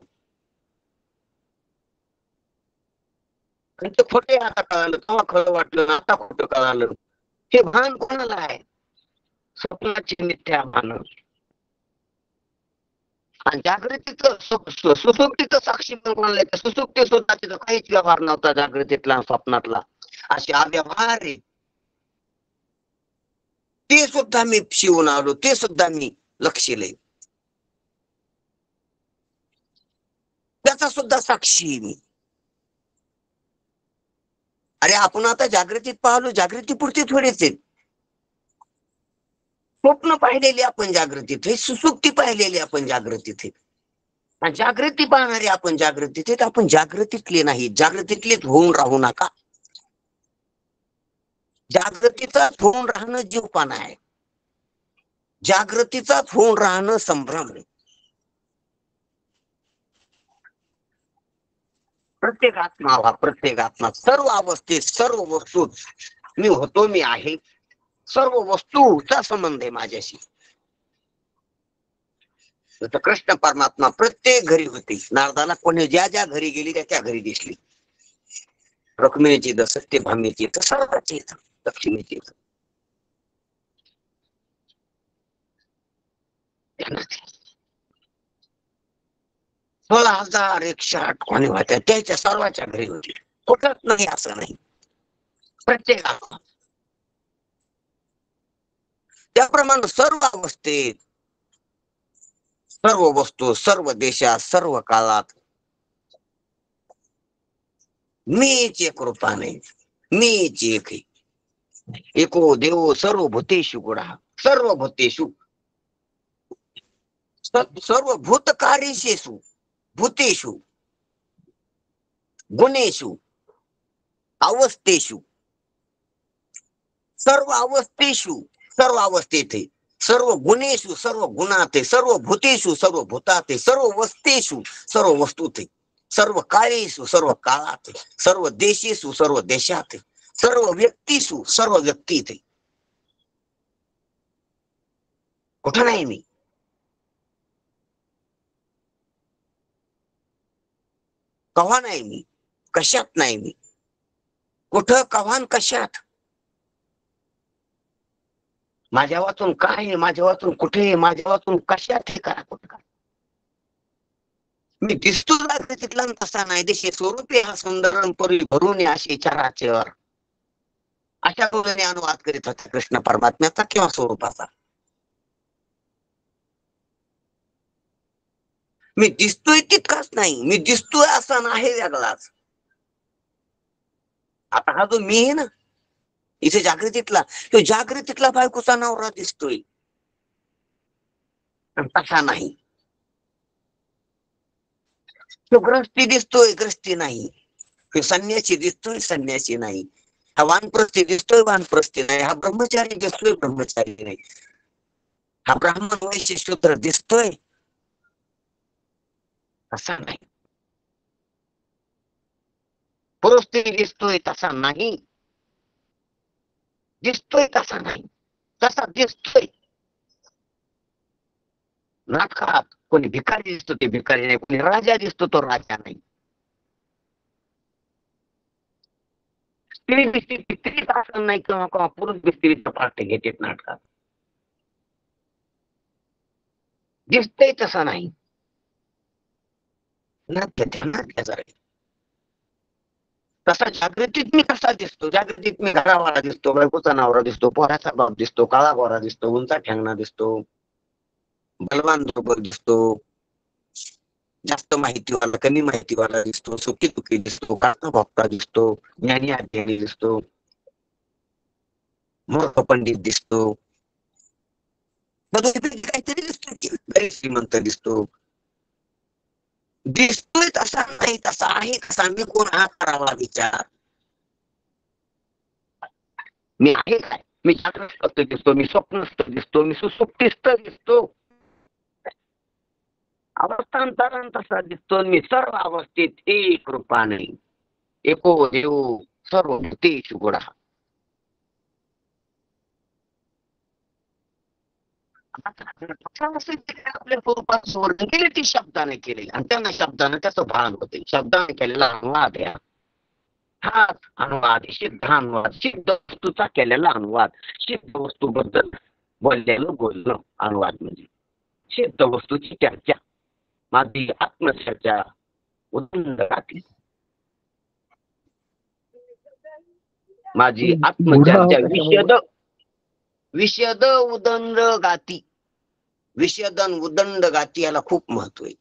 ते खोटे. आता कळालं, तेव्हा खरं वाटलं, आता खोटं कळालं. हे भान कोणाला आहे? स्वप्नाची मिथ्या भान. आणि जागृतीचं सुसुप्तीचं साक्षी पण कोणाला आहे? सुसुप्ती सुद्धा तिथं काहीच व्यवहार नव्हता जागृतीतला स्वप्नातला, असे अव्यवहार आहे. ते सुद्धा मी शिवून आलो, ते सुद्धा मी लक्षिले, त्याचा सुद्धा साक्षी आहे मी. अरे आपण आता जागृतीत पाहलो, जागृतीपुरती थोडेच आहेत. स्वप्न पाहिलेली आपण जागृतीत आहे, सुसुप्ती पाहिलेली आपण जागृतीत आहे, आणि जागृती पाहणारे आपण जागृतीत आहेत. आपण जागृतीतले नाही, जागृतीतलेच होऊन राहू नका. जागृतीचाच होऊन राहणं जीवपान आहे, जागृतीचाच होऊन राहणं संभ्रम आहे. प्रत्येक आत्मा, प्रत्येक आत्मा, सर्व अवस्थेत, सर्व वस्तूत मी होतो, मी आहे. सर्व वस्तूचा संबंध आहे माझ्याशी. तर कृष्ण परमात्मा प्रत्येक घरी होते. नारदाला कोणी ज्या ज्या घरी गेली त्या घरी दिसली. रुक्मिणीची इथं, सत्यभामेची इथं, सर्वांची इथं, लक्ष्मीची इथं. 16,108 कोणी होत्या, त्याच्या सर्वांच्या घरी होती. कुठंच नाही असं नाही, प्रत्येक आत्मा. त्याप्रमाणे सर्व अवस्थेत, सर्व वस्तू, सर्व देशात, सर्व काळात मीच एक रूपाने, मीच एक आहे. एको देव सर्व भूतेषु गुणः, सर्व भूतेषु, सर्व भूतकार्येषु, भूतेषु, गुणेषु, अवस्थेषु, सर्व अवस्थेषु, सर्व अवस्थेत आहे, सर्व गुणेषु, सर्व गुणात आहे, सर्व भूतेषु, सर्व भूतात आहे, सर्व वस्तेषु, सर्व वस्तूत आहे, सर्व काळेषु, सर्व काळात आहे, सर्व देशेषु, सर्व देशात आहे, सर्व व्यक्तीषु, सर्व व्यक्तीत आहे. कुठं नाही मी. कव्हा नाही मी, कशात नाही मी, कुठं, कव्हा, कशात. माझ्या वाचून काय आहे, माझ्या वाचून कुठे, माझ्या वाचून कशात, हे करा कुठं करा. मी दिसतो तिथला तसा नाही, दिशे स्वरूपे हा सुंदर परी भरून अशी चराचर, अशा प्रकारे अनुवाद करीत होता कृष्ण परमात्म्याचा किंवा स्वरूपाचा. मी दिसतोय तितकाच नाही, मी दिसतोय असा नाही वेगळाच. आता हा जो मी आहे ना इथे जागृतीतला, तो जागृतीतला बायकोचा नवरा दिसतोय, तसा नाही. तो ग्रस्ती दिसतोय, ग्रस्ती नाही. तो संन्यासी दिसतोय, संन्यासी नाही. हा वानप्रस्थी दिसतोय, वानप्रस्थी नाही. हा ब्रह्मचारी दिसतोय, ब्रह्मचारी नाही. हा ब्राह्मण वैश्य शूद्र दिसतोय, तसा नाही. पुरुष स्त्री दिसतोय, तसा नाही. दिसतोय तसा नाही, तसा दिसतोय. नाटकात कोणी भिकारी दिसतो ते भिकारी नाही, कोणी राजा दिसतो तो राजा नाही. स्त्री दिसते स्त्रीच असं नाही किंवा किंवा पुरुष स्त्रीचं पार्ट घेतात नाटकात. दिसतंय तसं नाही. नाट्य ध्यानात तसा जागृतीत मी कसा दिसतो? जागृतीत मी घरावाला दिसतो, बायकोचा नवरा दिसतो, पोराचा बाप दिसतो, काळा गोरा दिसतो, उंचा ठेंगणा दिसतो, बलवान दुर्बल दिसतो, जास्त माहितीवाला कमी माहितीवाला दिसतो, सुखी दुखी दिसतो, काका भक्ता दिसतो, ज्ञानी अज्ञानी दिसतो, मूर्ख पंडित दिसतो, काहीतरी दिसतो, गरीब श्रीमंत दिसतो. दिसतोय तसा नाही, तसा आहे तसा मी कोण हा करावा विचार. मी आहे काय? मी जागृत दिसतो, मी स्वप्नस्थ दिसतो, मी सुसुप्तिस्थ दिसतो, अवस्थांतरण तसा दिसतो. मी सर्व अवस्थेत एक रूपाने एको देव सर्व भूतेषु गुणः. आपल्या स्वरूपात वर्णन केले ती शब्दाने केले आणि त्यांना शब्दाने त्याचं भान होते. शब्दाने केलेला अनुवाद आहे हा अनुवाद, सिद्ध अनुवाद, सिद्ध वस्तूचा केलेला अनुवाद. सिद्ध वस्तूबद्दल बोलणं अनुवाद म्हणजे सिद्ध वस्तूची चर्चा. माझी आत्मचर्चा उदंड गाती, माझी आत्मचर्चा विशद उदंड गाती. विषदन उदंड गाती याला खूप महत्व आहे.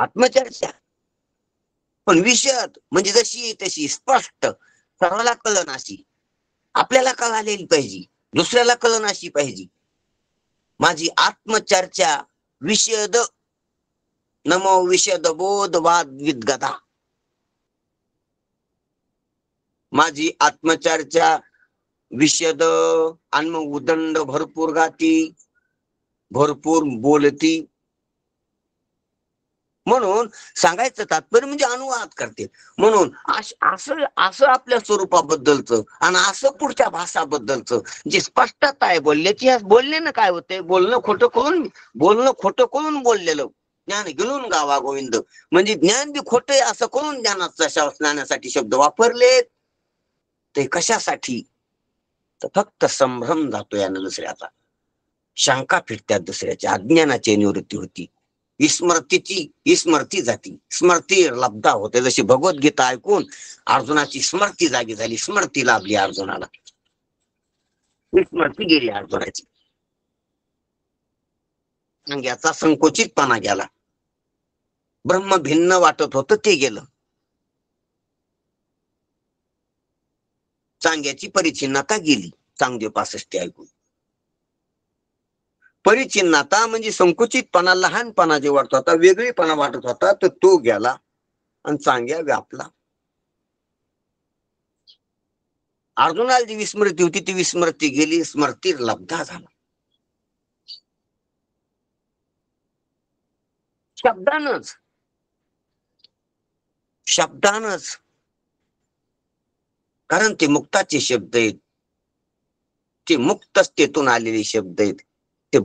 आत्मचर्चा पण विशद म्हणजे जशी आहे तशी स्पष्ट, सर्वाला कळण अशी, आपल्याला कळालेली पाहिजे, दुसऱ्याला कळण अशी पाहिजे. माझी आत्मचर्चा विशद नमो विशद बोध वाद विद्गता. माझी आत्मचर्चा विशद आणि मग उदंड भरपूर गाती, भरपूर बोलती. म्हणून सांगायचं तात्पर्य म्हणजे अनुवाद करते. म्हणून असं आपल्या स्वरूपाबद्दलचं आणि असं पुढच्या भाषाबद्दलचं जे स्पष्टता आहे बोलल्याची, बोलण्यानं काय होतंय? बोलणं खोटं करून बोललेलं ज्ञान गेलून गावा गोविंद. म्हणजे ज्ञान बी खोट आहे असं करून ज्ञानाचा ज्ञानासाठी शब्द वापरलेत. ते कशासाठी? तर फक्त संभ्रम जातो यानं दुसऱ्याचा, शंका फिरत्यात दुसऱ्याच्या, अज्ञानाची निवृत्ती होती, स्मृती जाती, स्मृती लब्धा होते. जशी भगवद्गीता ऐकून अर्जुनाची स्मृती जागी झाली, स्मृती लाभली अर्जुनाला, स्मृती गेली अर्जुनाची. याचा संकोचितपणा गेला, ब्रह्म भिन्न वाटत होतं ते गेलं, चांग्याची परिचिन्नता गेली. चांगदेव 65 ऐकून परिचिन्नता म्हणजे संकुचितपणा, लहानपणा जे वाटत होता, वेगळेपणा वाटत होता, तर तो गेला आणि चांग्या व्यापला. अर्जुनाला जी विस्मृती होती ती विस्मृती गेली, स्मृती लब्धा झाला. शब्दानच कारण ते मुक्ताचे शब्द आहेत, ते मुक्तस्तेतून आलेले शब्द आहेत. ते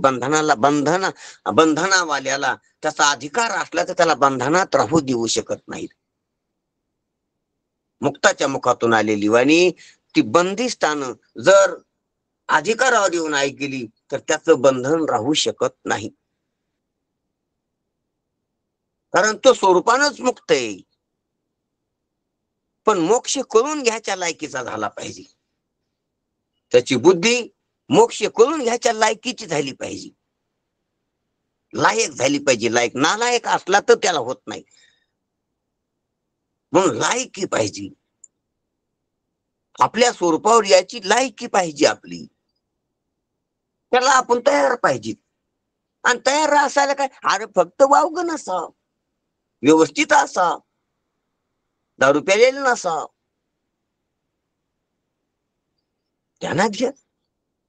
बंधनावाल्याला त्याचा अधिकार असला तर त्याला बंधनात राहू देऊ शकत नाहीत. मुक्ताच्या मुखातून आलेली वाणी ती बंदिस्तान जर अधिकारावर येऊन ऐकली तर त्याचं बंधन राहू शकत नाही, कारण तो स्वरूपानच मुक्त आहे. पण मोक्ष करून घ्यायच्या लायकीचा झाला पाहिजे, त्याची बुद्धी मोक्ष करून घ्यायच्या लायकीची झाली पाहिजे, लायक झाली पाहिजे. लायक नालायक असला तर त्याला होत नाही, म्हणून लायकी पाहिजे. आपल्या स्वरूपावर याची लायकी पाहिजे आपली, त्याला आपण तयार पाहिजे. आणि तयार असायला काय? अरे फक्त वावग नसा, व्यवस्थित असा, दारू प्यालेलं नसा, ध्यानात घ्या,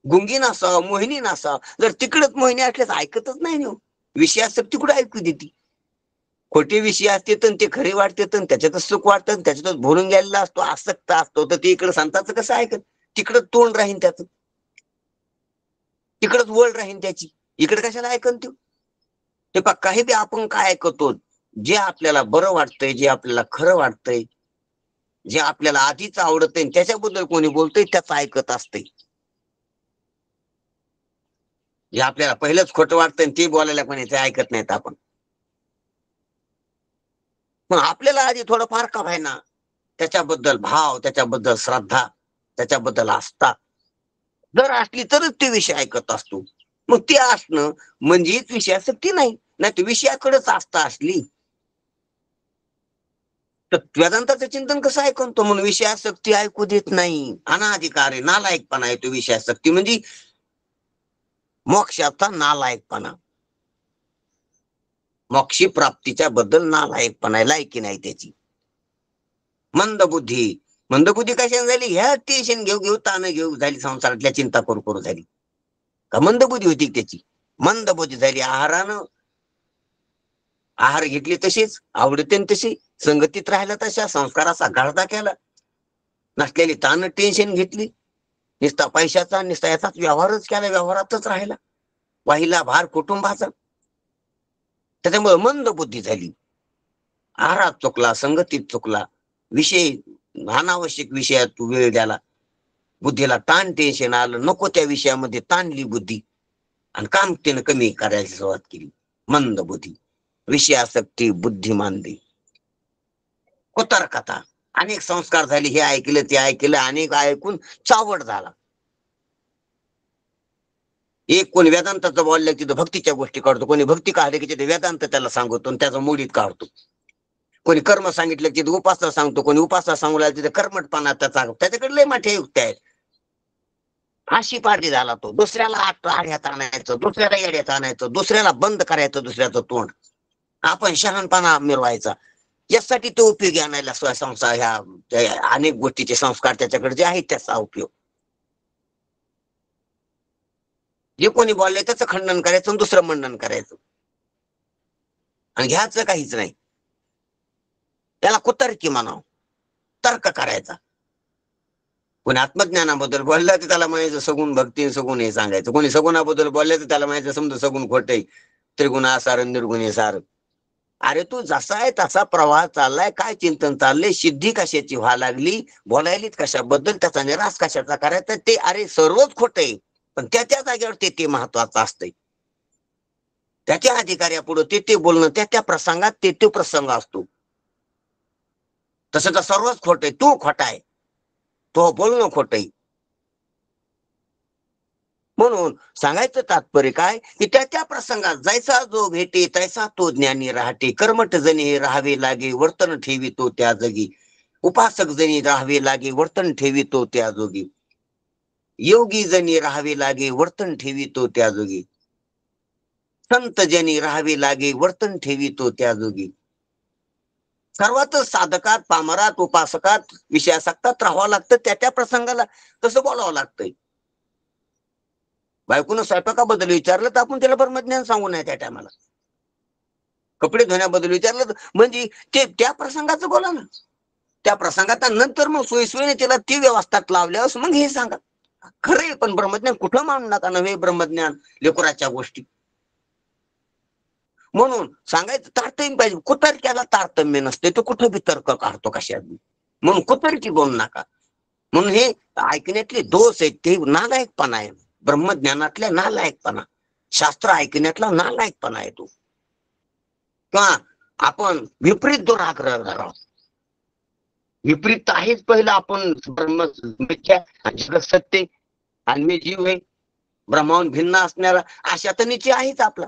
गुंगी नसा, मोहिनी नसा. जर तिकडच मोहिनी असल्यास ऐकतच नाही ना, विषय असतात तिकडे ऐकू देते. खोटे विषय असते तर ते खरे वाटते तर त्याच्यातच सुख वाटतं, त्याच्यातच भरून गेलेला असतो, आसक्त असतो, तर ते इकडे संतांचं कसं ऐकत? तिकडच तोंड राहीन त्याचं, तिकडच वळ राहीन त्याची, इकडे कशाला ऐकन तू? ते पा काही बी आपण काय ऐकतो, जे आपल्याला बरं वाटतंय, जे आपल्याला खरं वाटतंय जे आपल्याला आधीच आवडत आहे त्याच्याबद्दल कोणी बोलतंय त्याचं ऐकत असते. जे आपल्याला पहिलंच खोटं वाटतंय ते बोलायला कोणी ते ऐकत नाहीत आपण. मग आपल्याला आधी थोडंफार का व्हायना त्याच्याबद्दल भाव, त्याच्याबद्दल श्रद्धा, त्याच्याबद्दल आस्था जर असली तरच ते विषय ऐकत असतो. मग ते असणं म्हणजेच विषयासक्ती नाही, नाही तर विषयाकडेच आस्था असली तर वेदांताचं चिंतन कसं ऐकतो? म्हणून विषयासक्ती ऐकू देत नाही. अनाधिकार आहे, नालायकपणा आहे तो विषयासक्ती, म्हणजे मोक्षाचा नालायकपणा, मोक्षी प्राप्तीच्या बद्दल नालायकपणा आहे, लायकी नाही त्याची. मंदबुद्धी, मंदबुद्धी कशाने झाली? ह्या टेन्शन घेऊ घेऊ ताण घेऊ झाली, संसारातल्या चिंता करू करू झाली का मंदबुद्धी होती त्याची? मंदबुद्धी झाली. आहार घेतली तशीच, आवडते तशी, संगतीत राहिला तशा, संस्काराचा गाळदा केला, नसलेली ताण टेन्शन घेतली, नुसता पैशाचा नुसता याचाच व्यवहारच केला, व्यवहारातच राहिला, वाहिला भार कुटुंबाचा. त्याच्यामुळे मंद बुद्धी झाली. आहारात चुकला, संगतीत चुकला, विषय अनावश्यक विषयात वेळ द्याला, बुद्धीला ताण टेन्शन आलं, नको त्या विषयामध्ये ताणली बुद्धी आणि काम तिने कमी करायची सुरुवात केली. मंद बुद्धी, विषयासक्ती बुद्धिमान दे. कुतर्कता, अनेक संस्कार झाले, हे ऐकलं ते ऐकलं, अनेक ऐकून चावड झाला. एक कोणी वेदांताचं बोललं तिथं भक्तीच्या गोष्टी काढतो, कोणी भक्ती काढले की तिथे वेदांत त्याला सांगतो आणि त्याचा मोडीत काढतो, कोणी कर्म सांगितलं की तिथे उपासना सांगतो, कोणी उपासना सांगू लागला तिथे कर्मटपणा त्याच्याकडे लय मोठे युक्त आहेत. फाशी पार्टी झाला तो, दुसऱ्याला आड्यात आणायचं, दुसऱ्याला येड्यात आणायचं, दुसऱ्याला बंद करायचं दुसऱ्याचं तोंड, आपण शहाणपणा मिरवायचा. यासाठी तो उपयोगी आणायला संसार, ह्या अनेक गोष्टीचे संस्कार त्याच्याकडे जे आहेत त्याचा उपयोग. जे कोणी बोलले त्याचं खंडन करायचं आणि दुसरं मंडन करायचं आणि घ्यायचं काहीच नाही. त्याला कुतर्की म्हणावं, तर्क करायचा. कोणी आत्मज्ञानाबद्दल बोललं तर त्याला म्हणायचं सगुण भक्ती, सगुण हे सांगायचं. कोणी सगुणाबद्दल बोललं तर त्याला म्हणायचं समजा सगुण खोटे, त्रिगुणासार निर्गुणे सार. अरे तू जसा आहे तसा प्रवाह चाललाय, काय चिंतन चाललंय, सिद्धी कशाची व्हा लागली, बोलायलीच कशाबद्दल, त्याचा निराश कशाचा करायचा, ते अरे सर्वच खोट आहे. पण त्याच्या जागेवर ते महत्वाचं असतंय. त्याच्या अधिकाऱ्यापुढे ते बोलणं, त्या प्रसंगात ते प्रसंग असतो. तसं तर सर्वच खोट आहे, तू खोटा आहे, तो बोलणं खोट आहे. म्हणून सांगायचं तात्पर्य काय की त्या प्रसंगात जैसा जो भेटे तैसा तो ज्ञानी राहते. कर्मठ जणी राहावे लागे, वर्तन ठेवी तो त्या जगी. उपासक जणी राहावे लागे, वर्तन ठेवी तो त्या जोगी. योगी जणी राहावे लागे, वर्तन ठेवी तो त्या जोगी. संत जनी राहावे लागे, वर्तन ठेवी तो त्या जोगी. सर्वातच साधकात, पामरात, उपासकात, विषयासक्तात राहावं लागतं. त्या प्रसंगाला तसं बोलावं लागतंय. बायकोनं स्वयंपाकाबद्दल विचारलं तर आपण त्याला ब्रह्मज्ञान सांगू नये. त्या टायमाला कपडे धुण्याबद्दल विचारलं तर म्हणजे ते त्या प्रसंगाचं बोला ना. त्या प्रसंगात नंतर मग सोयीसोयीने त्याला ती व्यवस्थात लावल्यावर मग हे सांगा. खरंय, पण ब्रह्मज्ञान कुठं मानू नका नव्हे, ब्रह्मज्ञान लेकराच्या गोष्टी. म्हणून सांगायचं तारतम्य पाहिजे. कुतर्क्याला तारतम्य नसते, तो कुठं बी तर्क काढतो कशात. म्हणून कुतर्की बोलू नका. म्हणून हे ऐकण्यातले दोष आहेत, ते नालायकपणा आहे. ब्रह्मज्ञानातल्या नालायकपणा, शास्त्र ऐकण्यातला नालायकपणा आहे तो. किंवा आपण विपरीत दुराग्रह धरावा. विपरीत आहेच पहिलं. आपण ब्रह्म मिथ्या आणि जगत सत्य आणि मी जीव आहे, ब्रह्माहून भिन्न असणारा, अशा तर निश्चय आहेच आपला.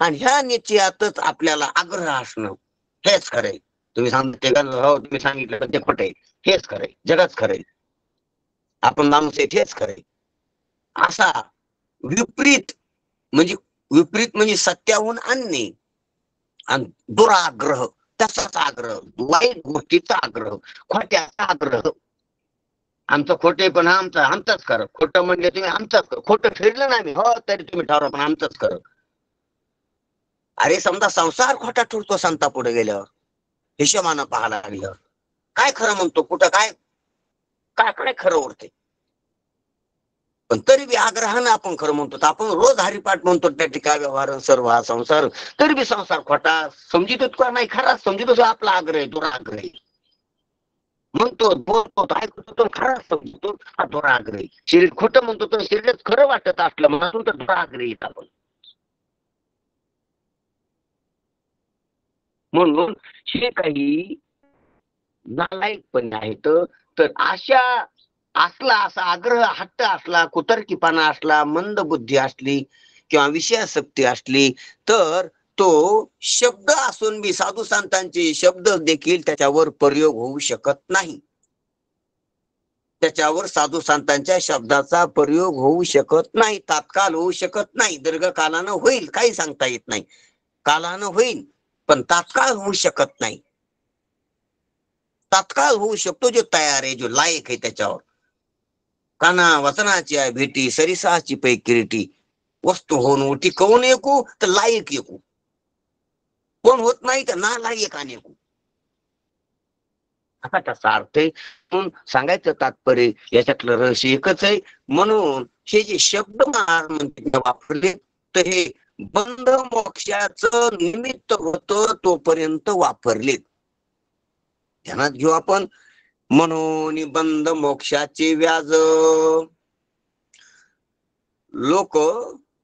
आणि ह्या निश्चयातच आपल्याला आग्रह असणं हेच खरंय. तुम्ही सांगते हो, तुम्ही सांगितलं ते खोटं आहे, हेच खरंय, जगच खरंय, आपण माणूस आहे हेच खरंय. असा विपरीत म्हणजे सत्याहून आणणे आणि दुराग्रह, तसाच आग्रह, वाईट गोष्टीचा आग्रह, खोट्याचा आग्रह. आमचं खोटे पण आमचंच खरं. खोटं म्हणले तुम्ही आमचंच खरं. खोटं फिरलं ना मी हो तरी तुम्ही ठरवा पण आमचंच खरं. अरे समजा संसार खोटा ठरतो संता पुढे गेल्यावर, हिशोबानं पाहायला लागल्यावर काय खरं म्हणतो, कुठं काय काय काय खरं उरते. पण तरी बी आग्रहानं आपण खरं म्हणतो. आपण रोज हरिपाठ म्हणतो, त्या टीका व्यवहार सर्व हा संसार, तरी बी संसार खोटा समजितो का नाही, खरा समजितो. आपला आग्रह आहे, दुराग्रह आहे. म्हणतो बोलतो ऐकतो तो खरा समजतो हा दुराग्रही. शरीर खोटं म्हणतो तर शरीरच खरं वाटत असलं म्हणून तर दुराग्रही आपण. म्हणून हे काही नालायकपणे आहेत. तर असा आग्रह हट्ट असला, कुतर्कीपणा असला, मंद बुद्धी असली किंवा विषयासक्ती असली तर तो शब्द असून बी साधू संतांचे शब्द देखील त्याच्यावर प्रयोग होऊ शकत नाही. त्याच्यावर साधू संतांच्या शब्दाचा प्रयोग होऊ शकत नाही, तात्काळ होऊ शकत नाही. दीर्घकालानं होईल, काही सांगता येत नाही. कालानं होईल पण तात्काळ होऊ शकत नाही. तात्काळ होऊ शकतो जो तयार आहे, जो लायक आहे त्याच्यावर. काना वचनाची आहे भेटी, सरिसाची पै किरीटी. वस्तू होऊन उठी कौन एकू तर लायक एकू, कोण होत नाही तर ना लायक अनेकू, असा त्याचा अर्थ आहे. म्हणून सांगायचं तात्पर्य याच्यातलं रहस्य एकच आहे. म्हणून हे जे शब्द म्हणते वापरले तर हे बंध मोक्षाचं निमित्त होतं तोपर्यंत वापरले. ध्यानात घेऊ आपण. म्हणून बंध मोक्षाचे व्याज. लोक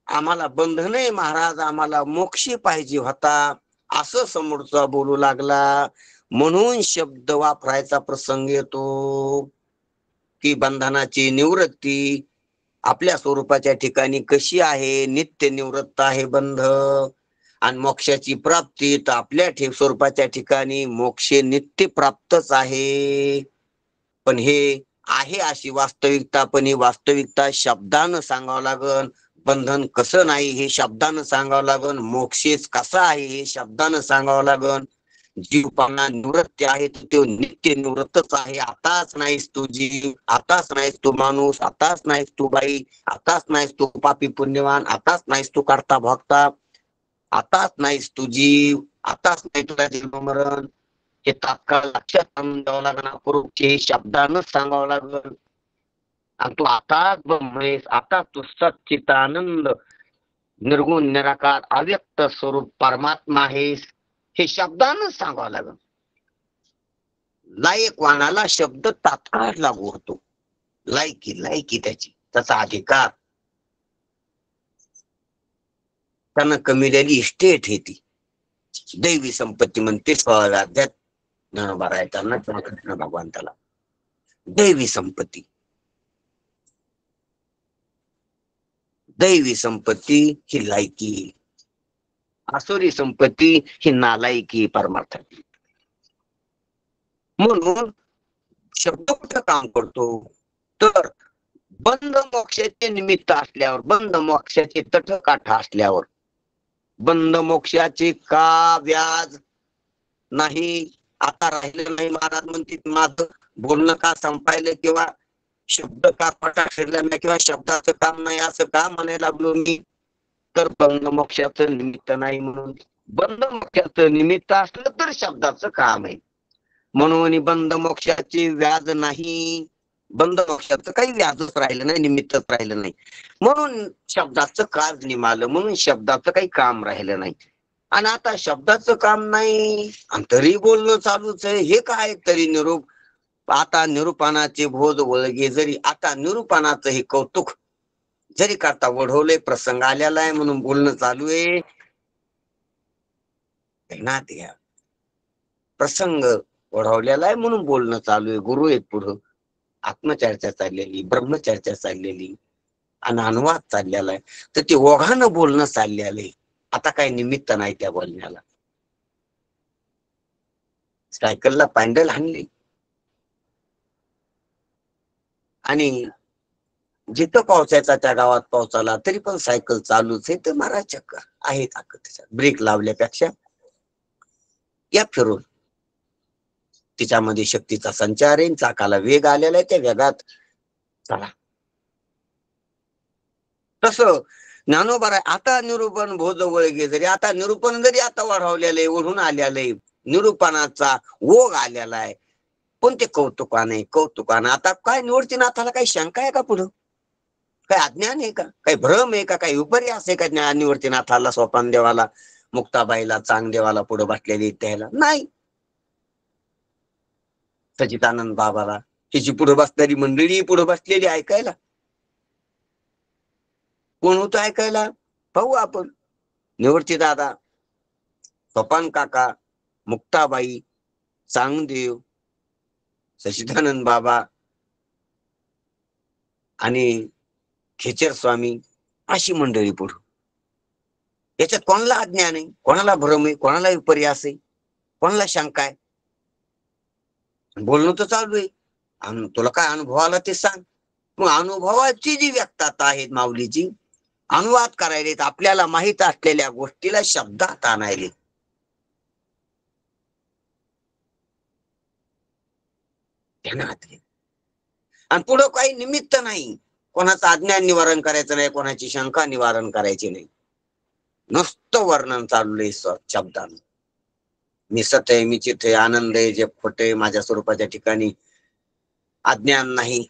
आम्हाला बंध नाही महाराज, आम्हाला मोक्ष पाहिजे होता असं समोरचा बोलू लागला. म्हणून शब्द वापरायचा प्रसंग येतो की बंधनाची निवृत्ती आपल्या स्वरूपाच्या ठिकाणी कशी आहे, नित्य निवृत्त आहे बंध. आणि मोक्षाची प्राप्ती तर आपल्या स्वरूपाच्या ठिकाणी मोक्ष नित्य प्राप्तच आहे. पण हे आहे अशी वास्तविकता, पण ही वास्तविकता शब्दानं सांगावं लागन. बंधन कसं नाही हे शब्दानं सांगावं लागन. मोक्षेच कसा आहे हे शब्दानं सांगावं लागन. जीवपणा निवृत्ती आहे तो नित्य निवृत्तच आहे. आताच नाहीस तू जीव, आताच नाहीस तू माणूस, आताच नाहीस तू बाई, आताच नाहीस तू पापी पुण्यवान, आताच नाहीस तू करता भोगता, आताच नाहीस तू जीव, आताच नाही तुला जन्म मरण. हे तात्काळ लक्षात आणून द्यावं लागणार. पूर्वचे शब्दानच सांगावं लागल. आणि तू आताच ब्रह्म आहेस, आताच तू सच्चिदानंद निर्गुण निराकार अव्यक्त स्वरूप परमात्मा आहेस, हे शब्दानच सांगावं लागल. लायक वाणाला शब्द तात्काळ लागू होतो. लायकी लायकी त्याचा अधिकार त्यांना कमिलेली इस्टेट आहे ती. दैवी संपत्ती म्हणते स्वाध्यात ज्ञानोबा रायतांना किंवा कृष्ण भगवंताला. दैवी संपत्ती, दैवी संपत्ती ही लायकी, आसुरी संपत्ती ही नालायकी परमार्थाची. म्हणून शब्द कुठं काम करतो तर बंध मोक्षाचे निमित्त असल्यावर, बंध मोक्षाचे तटकाठ असल्यावर, बंध मोक्षाचे का व्याज नाही आता राहिलं नाही. महाराज म्हणतील माझं बोलणं का संपायलं किंवा शब्द का पटा फिरला नाही किंवा शब्दाचं काम नाही असं का म्हणायला लागलो मी, तर बंध मोक्षाचं निमित्त नाही. म्हणून बंध मोक्षाचं निमित्त असलं तर शब्दाचं काम आहे. म्हणून बंध मोक्षाचे व्याज नाही, बंध मोक्षाचं काही व्याजच राहिलं नाही, निमित्तच राहिलं नाही. म्हणून शब्दाचं कार्य निमालं, म्हणून शब्दाचं काही काम राहिलं नाही. आणि आता शब्दाचं काम नाही आणि तरी बोलणं चालूच आहे. हे काय तरी निरूप. आता निरूपणाचे भोज वळगे जरी, आता निरूपणाचं हे कौतुक जरी करता वढवले, प्रसंग आलेला आहे म्हणून बोलणं चालू आहे ना. त्या प्रसंग ओढवलेला आहे म्हणून बोलणं चालू आहे. गुरु आहेत पुढं, आत्मचर्चा चाललेली, ब्रह्मचर्चा चाललेली आणि अनुवाद चाललेला आहे. तर ते ओघानं बोलणं चाललेलं आहे. आता काही निमित्त नाही त्या बोलण्याला. सायकलला पॅन्डल हाणली आणि जिथं पोहोचायचा त्या गावात पोहोचाला तरी पण सायकल चालूच आहे. तर मारा चक्कर आहे ताकद त्याच्यात. ब्रेक लावल्यापेक्षा या फिरून तिच्यामध्ये शक्तीचा संचार आहे, चाकाला वेग आलेला आहे, त्या वेगात चला. तसं ज्ञानोबा आहे. आता निरूपण भोज वळगे जरी, आता निरूपण जरी आता वाढवलेलं आहे, ओढून आलेलं आहे, निरूपणाचा ओघ आलेला आहे, पण ते कौतुकाने कौतुकाने. आता काय निवडती नाथाला काही शंका आहे का पुढं? काही अज्ञान आहे का? काही भ्रम आहे का? काही विपर्यास आहे का ज्ञान निवडती नाथाला, सोपान देवाला, मुक्ताबाईला, चांग देवाला पुढे बसलेली त्याला? नाही. सच्चिदानंद बाबाला, त्याची पुढे बसणारी मंडळी पुढे बसलेली ऐकायला. कोण होतं ऐकायला? पाहू आपण. निवृत्ती दादा, सोपान काका, मुक्ताबाई, चांगदेव, सच्चिदानंद बाबा आणि खेचर स्वामी, अशी मंडळी पुढं. याच्यात कोणाला अज्ञान आहे, कोणाला भ्रम आहे, कोणाला विपर्यास आहे, कोणाला शंका आहे. बोलणं तर चालू आहे. तुला काय अनुभव आला ते सांग. मग अनुभवाची जी व्यक्तता आहे माऊलीची, अनुवाद करायलेत, आपल्याला माहित असलेल्या गोष्टीला शब्दात आणायले. आणि पुढं काही निमित्त नाही, कोणाचं अज्ञान निवारण करायचं नाही, कोणाची शंका निवारण करायची नाही. नुसतं वर्णन चाललंय शब्दानं. मी सत्य आहे, मी चित्त आहे, आनंद आहे, जे खोटे आहे, माझ्या स्वरूपाच्या ठिकाणी अज्ञान नाही,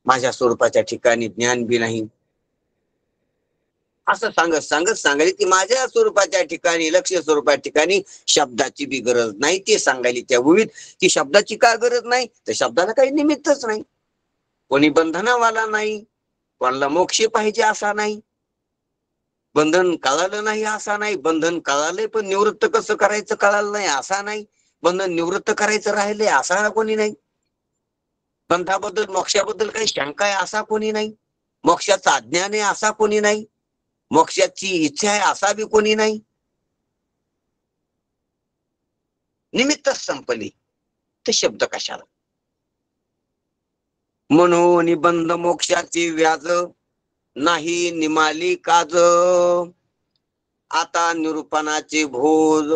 माझ्या स्वरूपाच्या ठिकाणी ज्ञान बी नाही. असं सांगत सांगत सांगायली की माझ्या स्वरूपाच्या ठिकाणी, लक्ष्य स्वरूपाच्या ठिकाणी शब्दाची बी गरज नाही. ते सांगायली त्या ओळीत की शब्दाची का गरज नाही, तर शब्दाला काही निमित्तच नाही. कोणी बंधनावाला नाही, कोणाला मोक्ष पाहिजे असा नाही, बंधन कळालं नाही असा नाही, बंधन कळालंय पण निवृत्त कसं करायचं कळालं नाही असा नाही, बंधन निवृत्त करायचं राहिलंय असा कोणी नाही, बंधाबद्दल मोक्षाबद्दल काही शंका आहे असा कोणी नाही, मोक्षाचं अज्ञान आहे असा कोणी नाही, मोक्षाची इच्छा आहे असा बी कोणी नाही. निमित्तच संपली ते शब्द कशाला. म्हणून बंध मोक्षाची व्याज नाही निमाली काज, आता निरूपणाचे भोज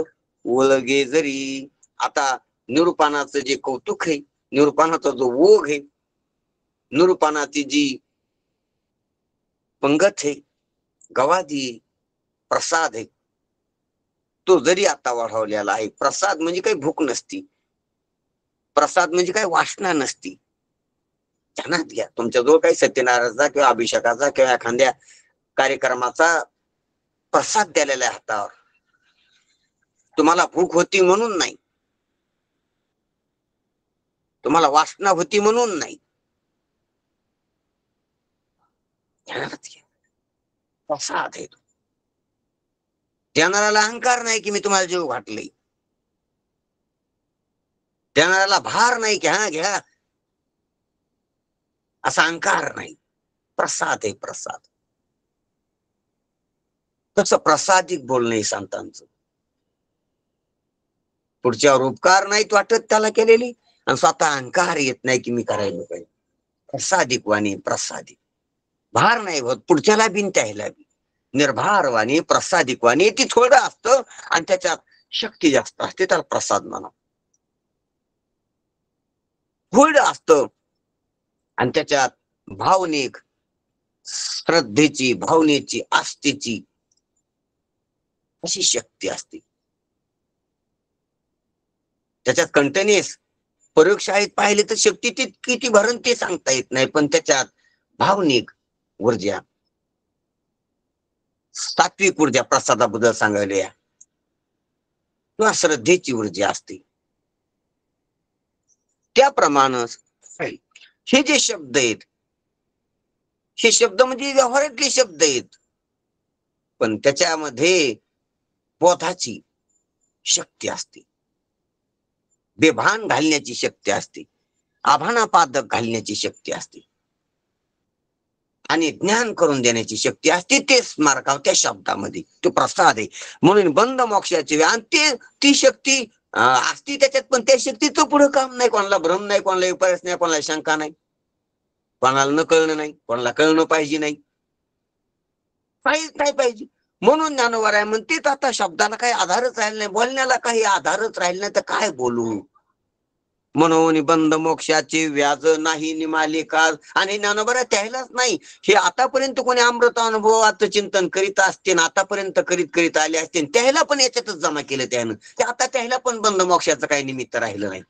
ओळगे जरी. आता निरूपणाचं जे कौतुक आहे, निरूपणाचा जो ओघ आहे, निरूपणाची जी पंगत आहे, गवादी प्रसाद आहे, तो जरी आता वाढवलेला आहे. प्रसाद म्हणजे काही भूक नसती, प्रसाद म्हणजे काही वासना नसती. ध्यानात घ्या, तुमच्याजवळ काही सत्यनारायणाचा किंवा अभिषेकाचा किंवा एखाद्या कार्यक्रमाचा प्रसाद द्यालेला आहे हातावर. तुम्हाला भूक होती म्हणून नाही, तुम्हाला वासना होती म्हणून नाही. ध्यानात घ्या, प्रसाद आहे. देणाऱ्याला अहंकार नाही की मी तुम्हाला जीव घातले, देणाऱ्याला भार नाही की हा घ्या असा अहंकार नाही. प्रसाद आहे प्रसाद. तसं प्रसादिक बोलणं संतांचं. पुढच्यावर उपकार नाहीत वाटत त्याला केलेली, आणि स्वतः अहंकार येत नाही की मी करायला पाहिजे. प्रसादिक वाणी, प्रसादिक भार नाही होत पुढच्याला बिन त्याला बी. निर्भार वाणी, प्रसादिक वाणी, ती थोडं असतं आणि त्याच्यात शक्ती जास्त असते, त्याला प्रसाद म्हणा. थोडं असतं आणि त्याच्यात भावनिक श्रद्धेची, भावनेची, आस्थेची अशी शक्ती असते. त्याच्यात कंटिन्युअस प्रयोगशाळेत पाहिले तर शक्ती ती किती भरण ते सांगता येत नाही, पण त्याच्यात भावनिक ऊर्जा, सात्विक ऊर्जा प्रसादाबद्दल सांगायला या, किंवा श्रद्धेची ऊर्जा असते. त्याप्रमाणे हे जे शब्द आहेत, हे शब्द म्हणजे व्यवहारातले शब्द आहेत, पण त्याच्यामध्ये बोधाची शक्ती असते, बेभान घालण्याची शक्ती असते, आभानापादक घालण्याची शक्ती असते, आणि ज्ञान करून देण्याची शक्ती असते. ते स्मारकाव त्या शब्दामध्ये तो प्रसाद आहे. म्हणून बंध मोक्षाची आणि ती शक्ती असती त्याच्यात, पण त्या शक्तीचं पुढे काम नाही. कोणाला भ्रम नाही, कोणाला विपर्यास नाही, कोणाला शंका नाही, कोणाला न कळणं नाही, कोणाला कळणं पाहिजे नाही, काहीच नाही पाहिजे. म्हणून ज्ञानोबा राय म्हणते आता शब्दाला काही आधारच राहिला नाही, बोलण्याला काही आधारच राहिला नाही, तर काय बोलू. म्हणून बंध मोक्षाचे व्याज नाही निमाले काज. आणि ज्ञानोबा राय त्यालाच नाही, हे आतापर्यंत कोणी अमृत अनुभवाचं चिंतन करीत असते, आतापर्यंत करीत करीत आले असते, त्याला पण याच्यातच जमा केलं त्यानं. ते आता त्याला पण बंध मोक्षाचं काही निमित्त राहिलं नाही.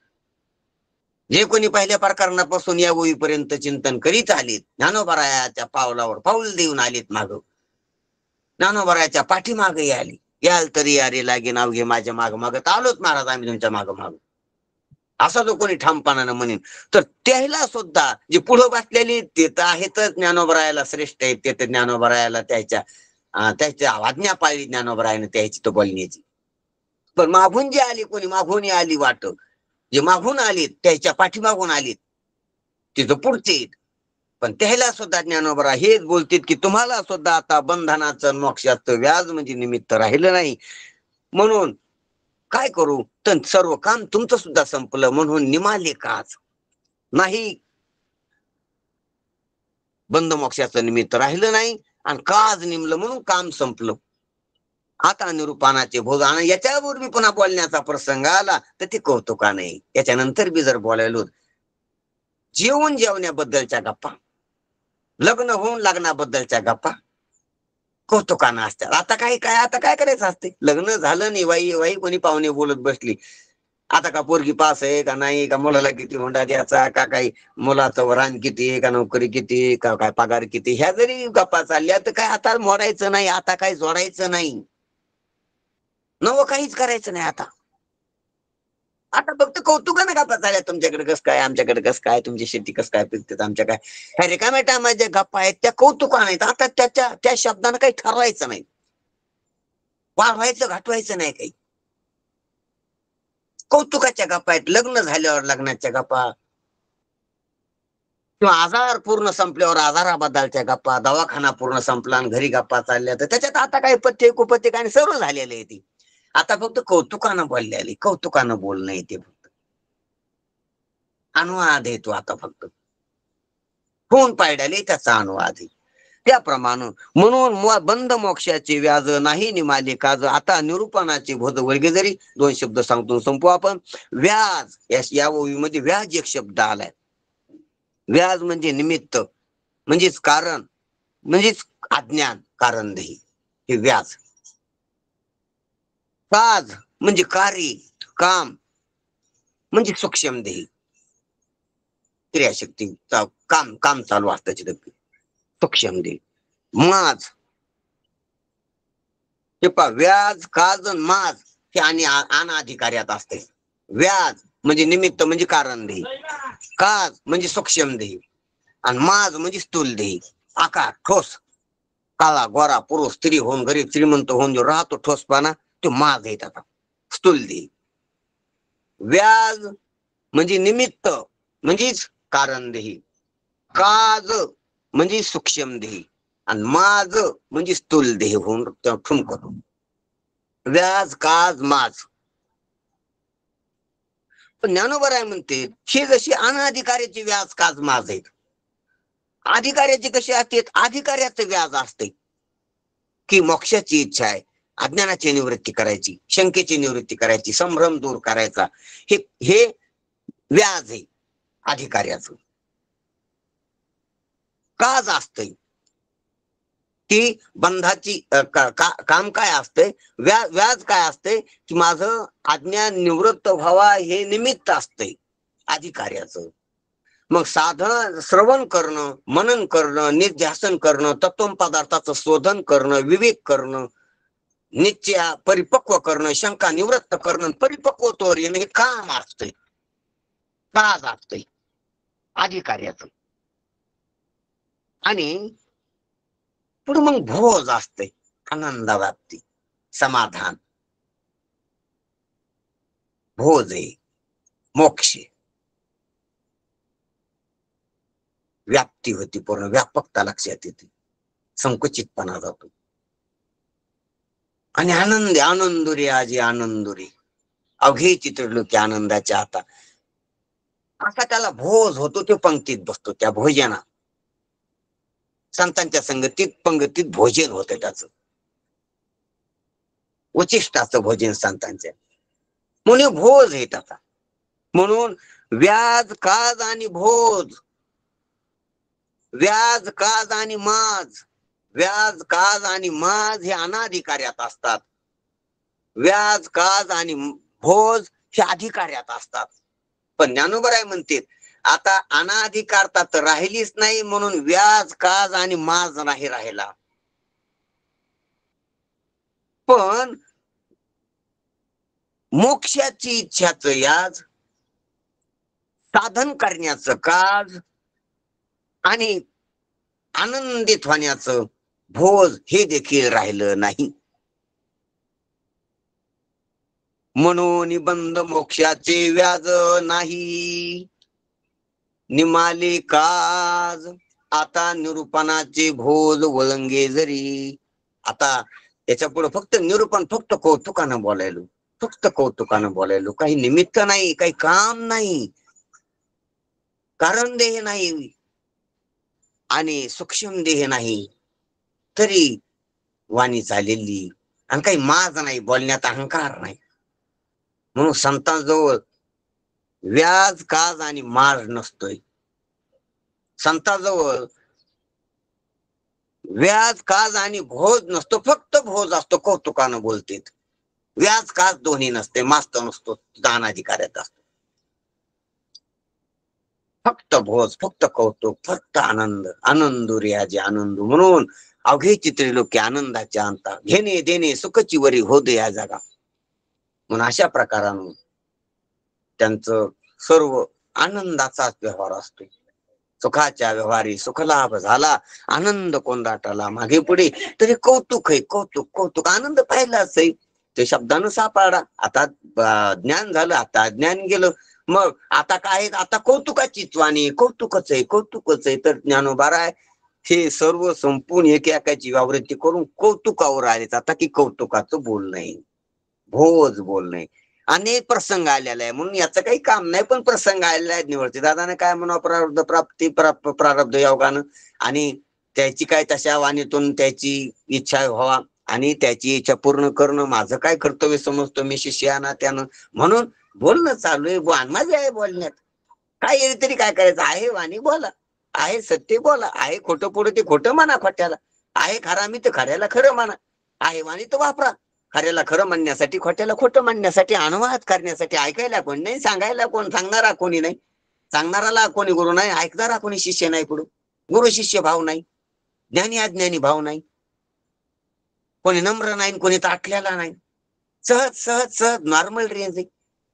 जे कोणी पहिल्या प्रकरणापासून या होईपर्यंत चिंतन करीत आलेत, ज्ञानोबरायाच्या पावलावर पाऊल देऊन आलेत, माग ज्ञानोबरायाच्या पाठीमागे आली. याल तरी यारे लागे नाव घे माझ्या माग मागत आलोत महाराज आम्ही तुमच्या माग माग. असा जो कोणी ठामपणानं म्हणेन, तर त्याला सुद्धा जे पुढं बसलेली ते तर आहेतच ज्ञानोबरायाला श्रेष्ठ आहेत, ते तर ज्ञानोबरायाला त्याच्या आज्ञा पाळली ज्ञानोबरायाने त्याची तो बोलण्याची. पण मागून जी आली, कोणी मागून आली वाट, जे मागून आलीत त्याच्या पाठीमागून आलीत तिथं पुढचे आहेत. पण त्याला सुद्धा ज्ञानोबरा हेच बोलतील की तुम्हाला सुद्धा आता बंधनाचं मोक्षाचं व्याज म्हणजे निमित्त राहिलं नाही, म्हणून काय करू, तर सर्व काम तुमचं सुद्धा संपलं म्हणून निमाले काज नाही, बंध मोक्षाचं निमित्त राहिलं नाही आणि काज निमलं म्हणून काम संपलं. आता निरूपणाचे भोग आणि याच्यावर मी पुन्हा बोलण्याचा प्रसंग आला तर ते कौतुका नाही. याच्यानंतर बी जर बोलायलो, जेवून जेवण्याबद्दलच्या गप्पा, लग्न होऊन लग्नाबद्दलच्या गप्पा कौतुकानं असतात. आता काय करायचं असते, लग्न झालं नाही, वाई कोणी पाहुणे बोलत बसली, आता का पोरगी पास आहे का नाही, का मुलाला किती हुंडा द्यायचा, का काही मुलाचं वरान किती आहे, का नोकरी किती आहे, का काय पगार किती, ह्या जरी गप्पा चालल्या तर काय आता मोडायचं नाही, आता काही जोडायचं नाही, नवं काहीच करायचं नाही. आता फक्त कौतुकानं गप्पा झाल्या, तुमच्याकडे कसं काय, आमच्याकडे कसं काय, तुमची शेती कसं काय पिकते, आमच्या काय, ह्या रिकाम्या टायमाच्या गप्पा आहेत त्या कौतुका नाहीत. आता त्या शब्दानं काही ठरवायचं नाही, वाढवायचं घाटवायचं नाही, काही कौतुकाच्या गप्पा आहेत. लग्न झाल्यावर लग्नाच्या गप्पा, किंवा आजार पूर्ण संपल्यावर आजाराबद्दलच्या गप्पा, दवाखाना पूर्ण संपला आणि घरी गप्पा चालल्या, तर त्याच्यात आता काही पथ्य कुपथ्य काय सर्व झालेले आहे. ती आता फक्त कौतुकानं बोललेली, कौतुकानं बोलणं येते, फक्त अनुवाद येतो. आता फक्त होऊन पायडाले त्याचा अनुवाद आहे. त्याप्रमाणे म्हणून बंध मोक्षाचे व्याज नाही निमाले काज. आता निरूपणाचे भोज वर्गे जरी दोन शब्द सांगतो संपू आपण. व्याज, या ओवीमध्ये व्याज एक शब्द आलाय. व्याज म्हणजे निमित्त, म्हणजेच कारण, म्हणजेच अज्ञान कारण देही, हे व्याज. काज म्हणजे कार्य, काम म्हणजे सूक्ष्म देही, क्रियाशक्ती, काम चालू असतं तिथं, सूक्ष्म देही. माज, हे पहा, व्याज, काज, माज हे आणि अनाधिकार्यात असते. व्याज म्हणजे निमित्त म्हणजे कारण देही, काज म्हणजे सूक्ष्म देही, आणि माज म्हणजे स्थूल देही, आकार, ठोस, काळा गोरा पुरुष स्त्री होऊन गरीब श्रीमंत होऊन जो राहतो ठोसपणा, तो माज आहे. आता स्थूल देही. व्याज म्हणजे निमित्त म्हणजेच कारण देही, काज म्हणजे सूक्ष्म देही, आणि माज म्हणजे स्थूल देह होऊन ठुमकतो. व्याज, काज, माज. पण ज्ञानोबराय म्हणते हे जशी अनाधिकार्याचे व्याज, काज, माज आहेत, अधिकार्याचे कसे असतात, अधिकार्याचं व्याज असते की मोक्षाची इच्छा आहे, अज्ञानाची निवृत्ती करायची, शंकेची निवृत्ती करायची, संभ्रम दूर करायचा, हे व्याज आहे अधिकार्याचं. काज असते ती बंधाची काम काय असते, व्याज काय असते की माझं अज्ञान निवृत्त व्हावा हे निमित्त असते अधिकार्याचं. मग साधन श्रवण करणं, मनन करणं, निध्यासन करणं, तत्व पदार्थाचं शोधन करणं, विवेक करणं, निश्चय परिपक्व करणं, शंका निवृत्त करणं, परिपक्वत्वावर येणं, हे काम असते, काज असते अधिकार्याचं. आणि पुढे मग भोज असते, आनंद व्याप्ती, समाधान, भोज आहे, मोक्ष, व्याप्ती होती, पूर्ण व्यापकता लक्षात येते, संकुचितपणा जातो, आणि आनंदुरी आजी आनंदुरी, अवघे चित्रलोकी आनंदाच्या आता असा त्याला भोज होतो. तो पंक्तीत बसतो, त्या भोजना संतांच्या संगतीत पंगतीत भोजन होतं, त्याच उचिष्टाचं भोजन संतांच्या, म्हणून भोज येत. आता म्हणून व्याज, काज आणि भोज, व्याज, काज आणि माज, व्याज, काज आणि माज हे अनाधिकार्यात असतात, व्याज, काज आणि भोज हे अधिकार्यात असतात. पण ज्ञानोबराय म्हणते आता अनाधिकारता तर राहिलीच नाही, म्हणून व्याज, काज आणि माज नाही राहिला. पण मोक्षाची इच्छाच याज साधन करण्याचं काज आणि आनंदित होण्याचं भोज हे देखील राहिलं नाही. म्हणून बंद मोक्षाचे व्याज नाही, निमाले काज आता निरूपणाचे भोज वळंगे जरी. आता याच्या पुढे फक्त निरूपण, फक्त कौतुकानं बोलायलो, फक्त कौतुकानं बोलायलो. काही निमित्त नाही, काही काम नाही, कारण देह नाही आणि सूक्ष्म देह नाही, तरी वाणी चाललेली. आणि काही माज नाही, बोलण्यात अहंकार नाही. म्हणून संतांजवळ व्याज काज आणि माज नसतोय. संतांजवळ व्याज काज आणि भोज नसतो, फक्त भोज असतो. कौतुकानं बोलतेत. व्याज काज दोन्ही नसते, मास्त नसतो, दानाधिकाऱ्यात असतो. फक्त भोज, फक्त कौतुक, फक्त आनंद. आनंद रियाजे आनंद. म्हणून अवघे चित्रिलोके आनंदाच्या अंता, घेणे देणे सुखची वरी होद या जगा. म्हणून अशा प्रकारानं त्यांचं सर्व आनंदाचाच व्यवहार असतो. सुखाच्या व्यवहारी सुखलाभ झाला, आनंद कोंदाटाला मागे पुढे, तरी कौतुक आहे, कौतुक कौतुक. आनंद पाहिलाच आहे, ते शब्दानं सापडा. आता ज्ञान झालं, आता ज्ञान गेलं, मग आता काय, आता कौतुकाचीच वाणी, कौतुकच आहे, कौतुकच आहे. तर ज्ञानोबा आहे हे सर्व संपून एकाची व्यावृत्ती करून कौतुकावर आलेत आता, की कौतुकाचं बोल नाही, भोज बोल नाही. अनेक प्रसंग आलेला आहे, म्हणून याचं काही काम नाही, पण प्रसंग आलेला आहे. निवडते दादाने काय म्हणा, प्रारब्ध प्राप्ती प्रारब्ध योगानं, आणि त्याची काय तशा वाणीतून त्याची इच्छा व्हावा आणि त्याची इच्छा पूर्ण करणं माझं काय कर्तव्य समजतो मी शिष्याना त्यानं. म्हणून बोलणं चालू आहे, मजा आहे बोलण्यात. काय येईल तरी काय करायचं आहे, वाणी बोला, आहे सत्य बोला, आहे खोटं पुढे ते खोटं म्हणा, खोट्याला आहे खरा मी तर खऱ्याला खरं म्हणा, आहे वाणी तर वापरा. खऱ्याला खरं म्हणण्यासाठी, खोट्याला खोटं म्हणण्यासाठी, अनुवाद करण्यासाठी. ऐकायला कोणी नाही, सांगायला कोण, सांगणारा कोणी नाही. सांगणाराला कोणी गुरु नाही, ऐकणारा कोणी शिष्य नाही. पुढे गुरु शिष्य भाव नाही, ज्ञानी अज्ञानी भाव नाही, कोणी नम्र नाही, कोणी ताटलेला नाही. सहज सहज सहज नॉर्मल रेंज आहे.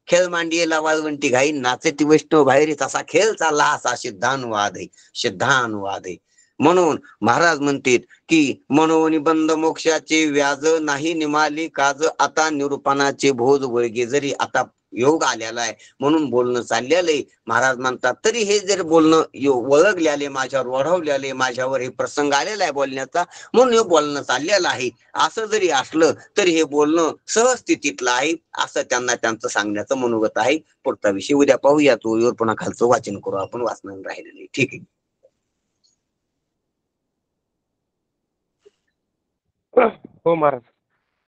खेळ मांडियेला वाळवंटी घाई, नाचती वैष्णव बाहेर, तसा खेळ चालला, असा सिद्धानुवाद आहे, सिद्धानुवाद आहे. म्हणून महाराज म्हणतात की मनोनी बंद मोक्षाचे व्याज नाही, निमाली काज आता निरूपणाचे भोज वळगे जरी. आता योग आलेला आहे म्हणून बोलणं चाललेलं आहे. महाराज म्हणतात तरी हे जर बोलणं वळगलेले, माझ्यावर ओढवलेले, माझ्यावर हे प्रसंग आलेला आहे बोलण्याचा, म्हणून हे बोलणं चाललेलं आहे. असं जरी असलं तरी हे बोलणं सहस्थितीतलं आहे, असं त्यांना त्यांचं सांगण्याचं मनोगत आहे. पुढचा विषय उद्या पाहूया. तो पुन्हा खालचं वाचन करू आपण, वाचनानं राहिलेलं. ठीक आहे. हो महाराज.